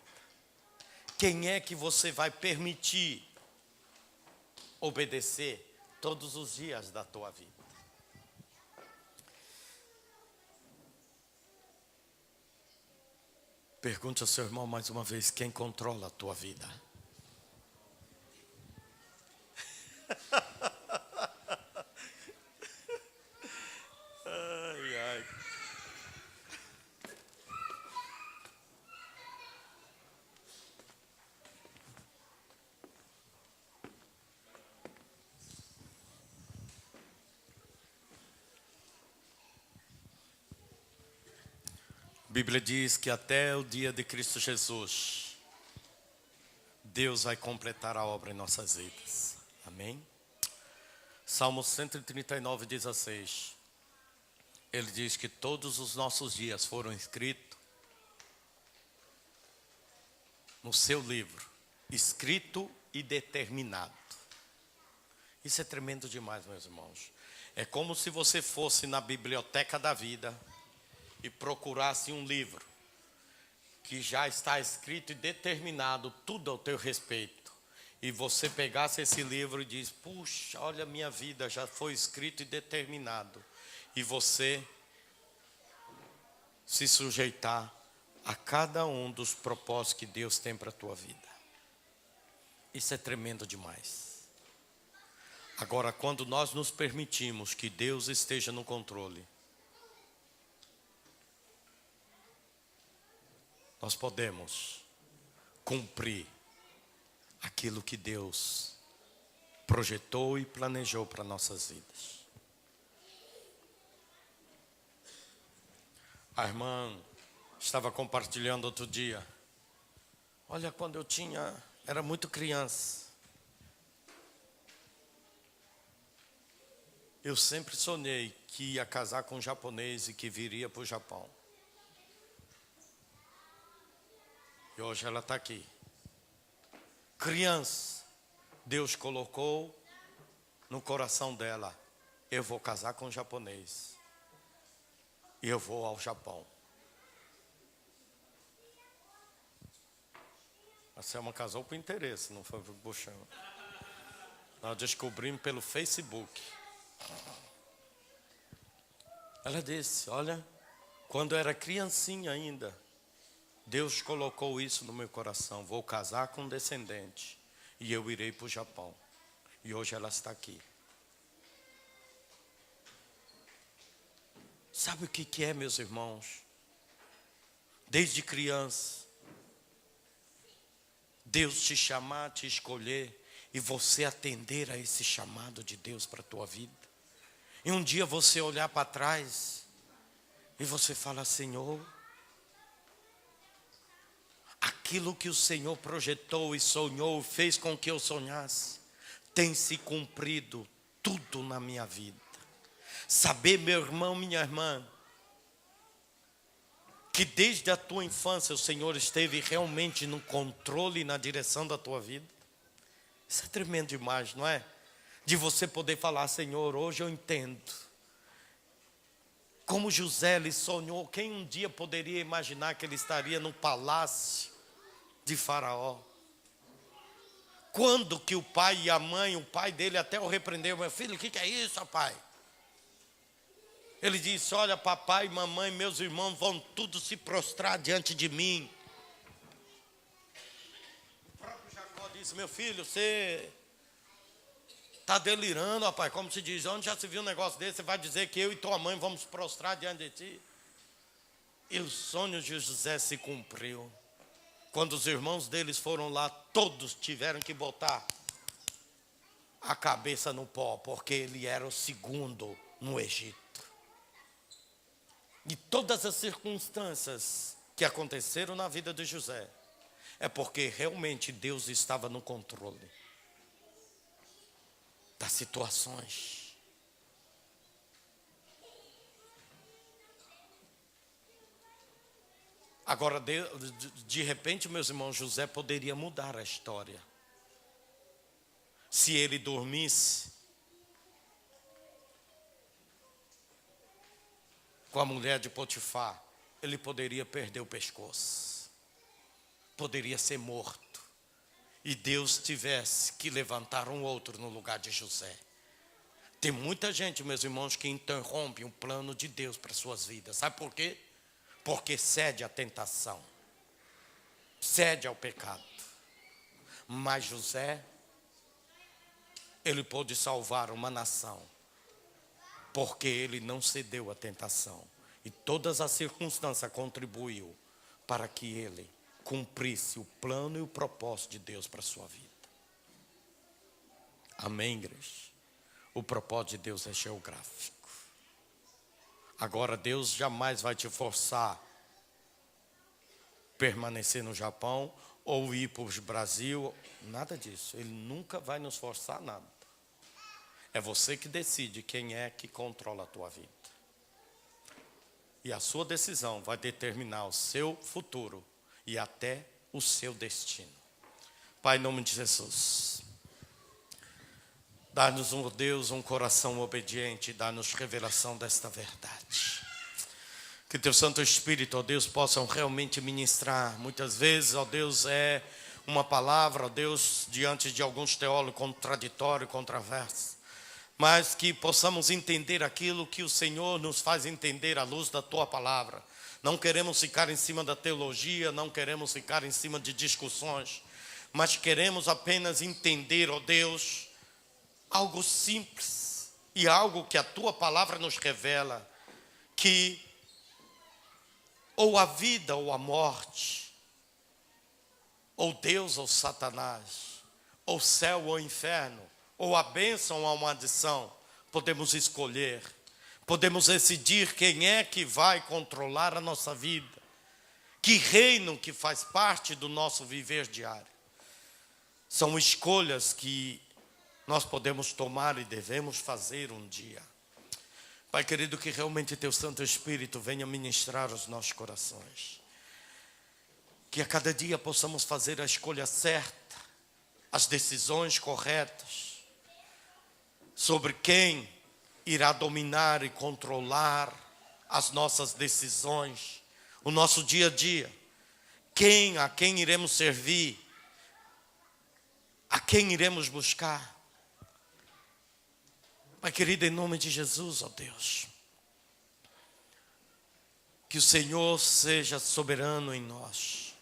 Quem é que você vai permitir obedecer todos os dias da tua vida? Pergunte ao seu irmão mais uma vez, quem controla a tua vida? Ai, ai. A Bíblia diz que até o dia de Cristo Jesus, Deus vai completar a obra em nossas vidas. Amém? Salmo 139, 16. Ele diz que todos os nossos dias foram escritos no seu livro. Escrito e determinado. Isso é tremendo demais, meus irmãos. É como se você fosse na biblioteca da vida e procurasse um livro que já está escrito e determinado tudo ao teu respeito. e você pegasse esse livro e diz: puxa, olha, minha vida já foi escrito e determinado, e você se sujeitar a cada um dos propósitos que Deus tem para a tua vida. Isso é tremendo demais. Agora, quando nós nos permitimos que Deus esteja no controle, nós podemos cumprir aquilo que Deus projetou e planejou para nossas vidas. A irmã estava compartilhando outro dia. Olha, quando eu era muito criança, eu sempre sonhei que ia casar com um japonês e que viria para o Japão. E hoje ela está aqui. Criança, Deus colocou no coração dela: eu vou casar com um japonês e eu vou ao Japão. A Selma casou por interesse, não foi por buchão. Nós descobrimos pelo Facebook. Ela disse: olha, quando eu era criancinha ainda, Deus colocou isso no meu coração: vou casar com um descendente e eu irei para o Japão. E hoje ela está aqui. Sabe o que é, meus irmãos? Desde criança, Deus te chamar, te escolher, e você atender a esse chamado de Deus para a tua vida. E um dia você olhar para trás e você fala: Senhor, aquilo que o Senhor projetou e sonhou, fez com que eu sonhasse, tem se cumprido tudo na minha vida. Saber, meu irmão, minha irmã, que desde a tua infância o Senhor esteve realmente no controle e na direção da tua vida. Isso é tremendo demais, não é? De você poder falar: Senhor, hoje eu entendo. Como José, ele sonhou. Quem um dia poderia imaginar que ele estaria no palácio de Faraó? Quando que o pai e a mãe, o pai dele até o repreendeu: meu filho, o que é isso, pai? Ele disse: olha, papai, mamãe, meus irmãos vão tudo se prostrar diante de mim. O próprio Jacó disse: meu filho, você está delirando, rapaz. Como se diz, onde já se viu um negócio desse? Você vai dizer que eu e tua mãe vamos prostrar diante de ti? E o sonho de José se cumpriu. Quando os irmãos deles foram lá, todos tiveram que botar a cabeça no pó, porque ele era o segundo no Egito. E todas as circunstâncias que aconteceram na vida de José é porque realmente Deus estava no controle das situações. Agora, de repente, meus irmãos, José poderia mudar a história. Se ele dormisse com a mulher de Potifar, ele poderia perder o pescoço, poderia ser morto, e Deus tivesse que levantar um outro no lugar de José. Tem muita gente, meus irmãos, que interrompe o plano de Deus para suas vidas. Sabe por quê? Porque cede à tentação, cede ao pecado. Mas José, ele pôde salvar uma nação, porque ele não cedeu à tentação. E todas as circunstâncias contribuiu para que ele cumprisse o plano e o propósito de Deus para a sua vida. Amém, igreja? O propósito de Deus é geográfico. Agora, Deus jamais vai te forçar a permanecer no Japão ou ir para o Brasil. Nada disso. Ele nunca vai nos forçar a nada. É você que decide quem é que controla a tua vida. E a sua decisão vai determinar o seu futuro e até o seu destino. Pai, em nome de Jesus, dá-nos, oh Deus, um coração obediente, dá-nos revelação desta verdade. Que teu Santo Espírito, ó Deus, possam realmente ministrar. Muitas vezes, ó Deus, é uma palavra, ó Deus, diante de alguns teólogos contraditórios, controversos, mas que possamos entender aquilo que o Senhor nos faz entender à luz da Tua palavra. Não queremos ficar em cima da teologia, não queremos ficar em cima de discussões, mas queremos apenas entender, ó Deus, algo simples e algo que a Tua palavra nos revela, que ou a vida ou a morte, ou Deus ou Satanás, ou céu ou inferno, ou a bênção ou a maldição, podemos escolher, podemos decidir quem é que vai controlar a nossa vida, que reino que faz parte do nosso viver diário. São escolhas que nós podemos tomar e devemos fazer um dia. Pai querido, que realmente Teu Santo Espírito venha ministrar os nossos corações. Que a cada dia possamos fazer a escolha certa, as decisões corretas, sobre quem irá dominar e controlar as nossas decisões, o nosso dia a dia. A quem iremos servir, a quem iremos buscar. Pai querido, em nome de Jesus, ó Deus, que o Senhor seja soberano em nós,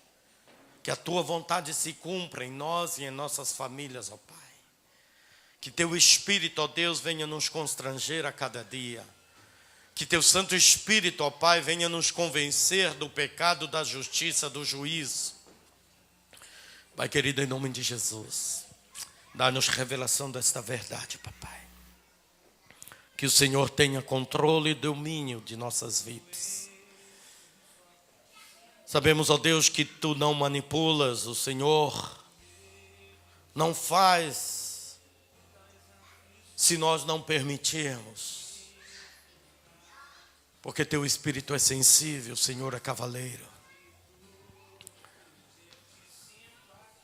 que a Tua vontade se cumpra em nós e em nossas famílias, ó Pai. Que Teu Espírito, ó Deus, venha nos constranger a cada dia. Que Teu Santo Espírito, ó Pai, venha nos convencer do pecado, da justiça, do juízo. Pai querido, em nome de Jesus, dá-nos revelação desta verdade, papai. Que o Senhor tenha controle e domínio de nossas vidas. Sabemos, ó Deus, que Tu não manipulas, o Senhor não faz se nós não permitirmos. Porque Teu Espírito é sensível, o Senhor é cavaleiro.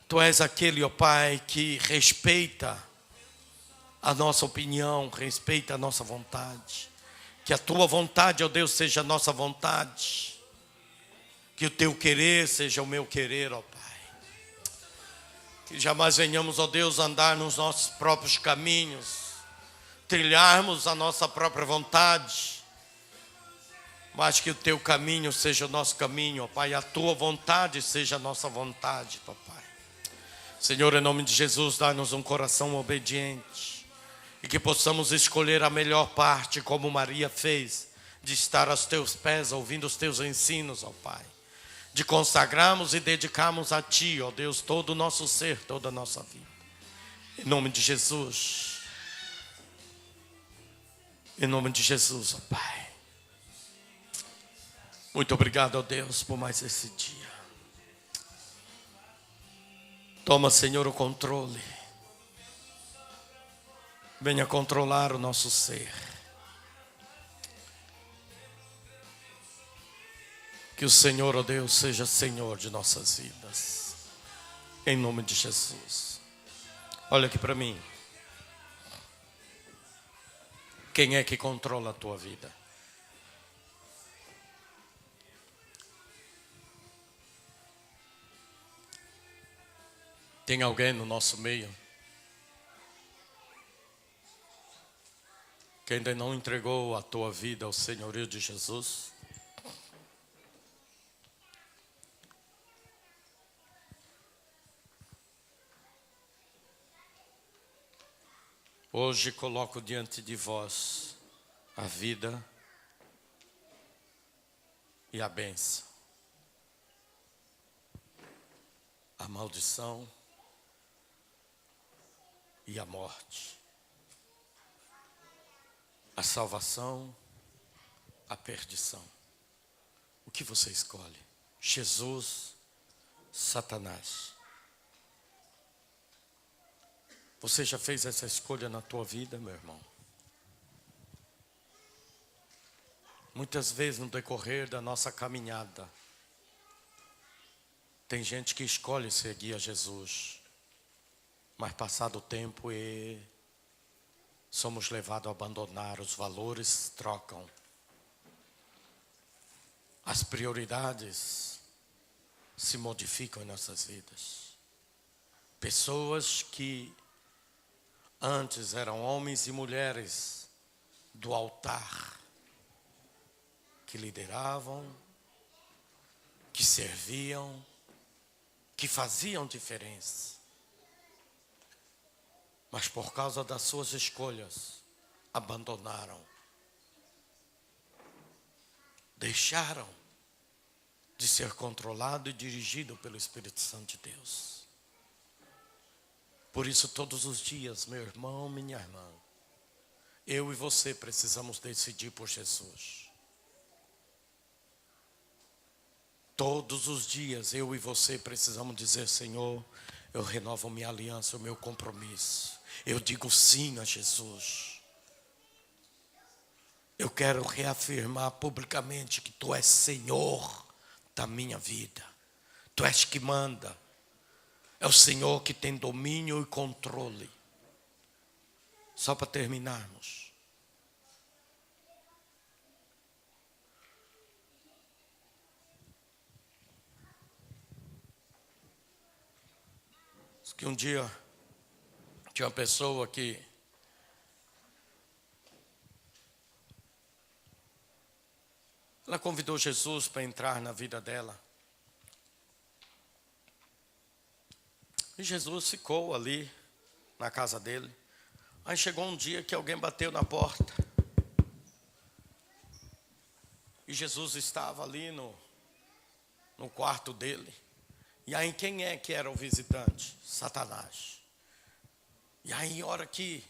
Tu és aquele, ó Pai, que respeita a nossa opinião, respeita a nossa vontade. Que a Tua vontade, ó Deus, seja a nossa vontade. Que o Teu querer seja o meu querer, ó Pai. Que jamais venhamos, ó Deus, andar nos nossos próprios caminhos, trilharmos a nossa própria vontade, mas que o Teu caminho seja o nosso caminho, ó Pai. A Tua vontade seja a nossa vontade, papai. Senhor, em nome de Jesus, dá-nos um coração obediente. E que possamos escolher a melhor parte, como Maria fez, de estar aos Teus pés, ouvindo os Teus ensinos, ó Pai. De consagrarmos e dedicarmos a Ti, ó Deus, todo o nosso ser, toda a nossa vida. Em nome de Jesus. Em nome de Jesus, ó Pai. Muito obrigado, ó Deus, por mais esse dia. Toma, Senhor, o controle. Venha controlar o nosso ser. Que o Senhor, ó Deus, seja Senhor de nossas vidas. Em nome de Jesus. Olha aqui para mim. Quem é que controla a tua vida? Tem alguém no nosso meio que ainda não entregou a tua vida ao senhorio de Jesus? Hoje coloco diante de vós a vida e a bênção, a maldição e a morte, a salvação, a perdição. O que você escolhe? Jesus, Satanás? Você já fez essa escolha na tua vida, meu irmão? Muitas vezes no decorrer da nossa caminhada, tem gente que escolhe seguir a Jesus, mas passado o tempo somos levados a abandonar, os valores trocam, as prioridades se modificam em nossas vidas. Pessoas que antes eram homens e mulheres do altar, que lideravam, que serviam, que faziam diferença. Mas por causa das suas escolhas, abandonaram. Deixaram de ser controlado e dirigido pelo Espírito Santo de Deus. Por isso, todos os dias, meu irmão, minha irmã, eu e você precisamos decidir por Jesus. Todos os dias, eu e você precisamos dizer: Senhor, eu renovo minha aliança, o meu compromisso. Eu digo sim a Jesus. Eu quero reafirmar publicamente que Tu és Senhor da minha vida. Tu és que manda. É o Senhor que tem domínio e controle. Só para terminarmos. Diz que um dia tinha uma pessoa que ela convidou Jesus para entrar na vida dela. E Jesus ficou ali na casa dele. Aí chegou um dia que alguém bateu na porta. E Jesus estava ali no quarto dele. E aí quem é que era o visitante? Satanás. E aí, a hora que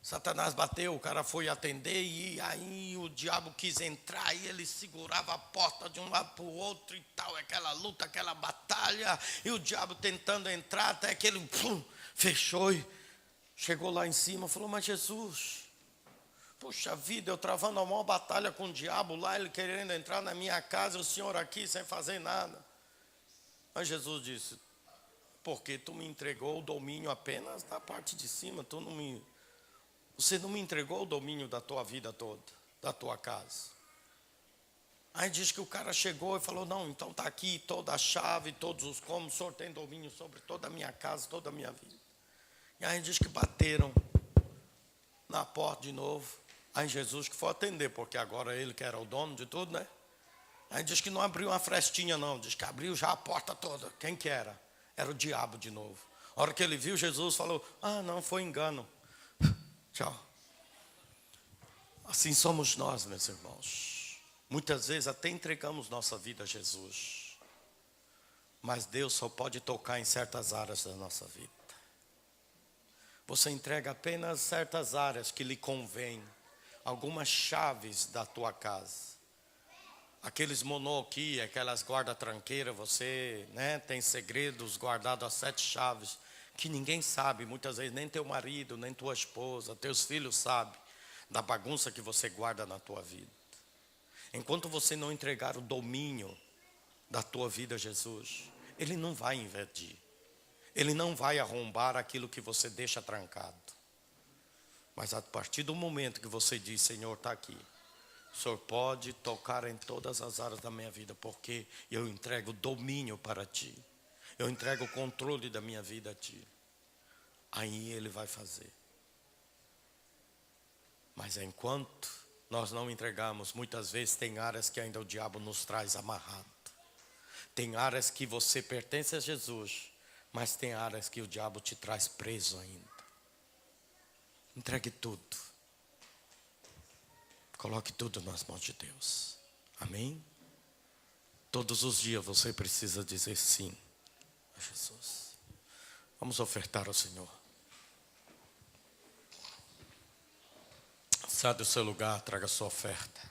Satanás bateu, o cara foi atender, e aí o diabo quis entrar, e ele segurava a porta de um lado para o outro e tal, aquela luta, aquela batalha, e o diabo tentando entrar, até que ele fechou e chegou lá em cima, falou: mas Jesus, puxa vida, eu travando a maior batalha com o diabo lá, ele querendo entrar na minha casa, o senhor aqui sem fazer nada. Mas Jesus disse: porque tu me entregou o domínio apenas da parte de cima, você não me entregou o domínio da tua vida toda, da tua casa. Aí diz que o cara chegou e falou: não, então está aqui toda a chave, todos os cômodos, o senhor tem domínio sobre toda a minha casa, toda a minha vida. E aí diz que bateram na porta de novo. Aí Jesus que foi atender, porque agora ele que era o dono de tudo, né? Aí diz que não abriu uma frestinha não, diz que abriu já a porta toda. Quem que era? Era o diabo de novo. A hora que ele viu Jesus, falou: ah, não, foi engano. Tchau. Assim somos nós, meus irmãos. Muitas vezes até entregamos nossa vida a Jesus, mas Deus só pode tocar em certas áreas da nossa vida. Você entrega apenas certas áreas que lhe convém, algumas chaves da tua casa. Aqueles monoqui, aquelas guarda-tranqueiras, você tem segredos guardados a 7 chaves, que ninguém sabe, muitas vezes nem teu marido, nem tua esposa, teus filhos sabem da bagunça que você guarda na tua vida. Enquanto você não entregar o domínio da tua vida a Jesus, Ele não vai invadir. Ele não vai arrombar aquilo que você deixa trancado. Mas a partir do momento que você diz: Senhor, está aqui. O Senhor pode tocar em todas as áreas da minha vida, porque eu entrego domínio para Ti. Eu entrego o controle da minha vida a Ti. Aí Ele vai fazer. Mas enquanto nós não entregamos, muitas vezes tem áreas que ainda o diabo nos traz amarrado. Tem áreas que você pertence a Jesus, mas tem áreas que o diabo te traz preso ainda. Entregue tudo. Coloque tudo nas mãos de Deus. Amém? Todos os dias você precisa dizer sim a Jesus. Vamos ofertar ao Senhor. Sai do seu lugar, traga a sua oferta.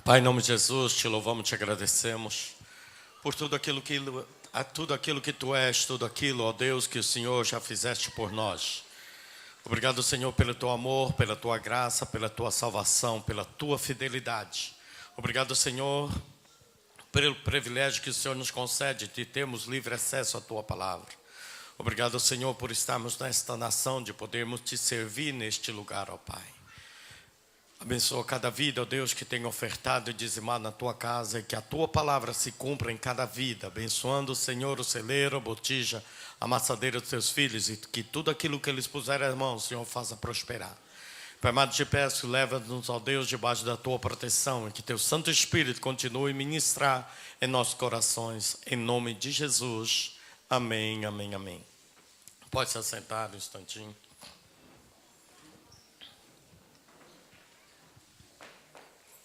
Pai, em nome de Jesus, te louvamos, te agradecemos por tudo aquilo que tu és, tudo aquilo, ó Deus, que o Senhor já fizeste por nós. Obrigado, Senhor, pelo teu amor, pela tua graça, pela tua salvação, pela tua fidelidade. Obrigado, Senhor, pelo privilégio que o Senhor nos concede de termos livre acesso à tua palavra. Obrigado, Senhor, por estarmos nesta nação, de podermos te servir neste lugar, ó Pai. Abençoa cada vida, ó Deus, que tem ofertado e dizimado na tua casa, e que a tua palavra se cumpra em cada vida, abençoando, Senhor, o celeiro, a botija, a amassadeira dos teus filhos, e que tudo aquilo que eles puserem as mãos, Senhor, faça prosperar. Pai amado, te peço, leva-nos, ó Deus, debaixo da tua proteção, e que teu Santo Espírito continue a ministrar em nossos corações, em nome de Jesus. Amém, amém, amém. Pode se assentar um instantinho.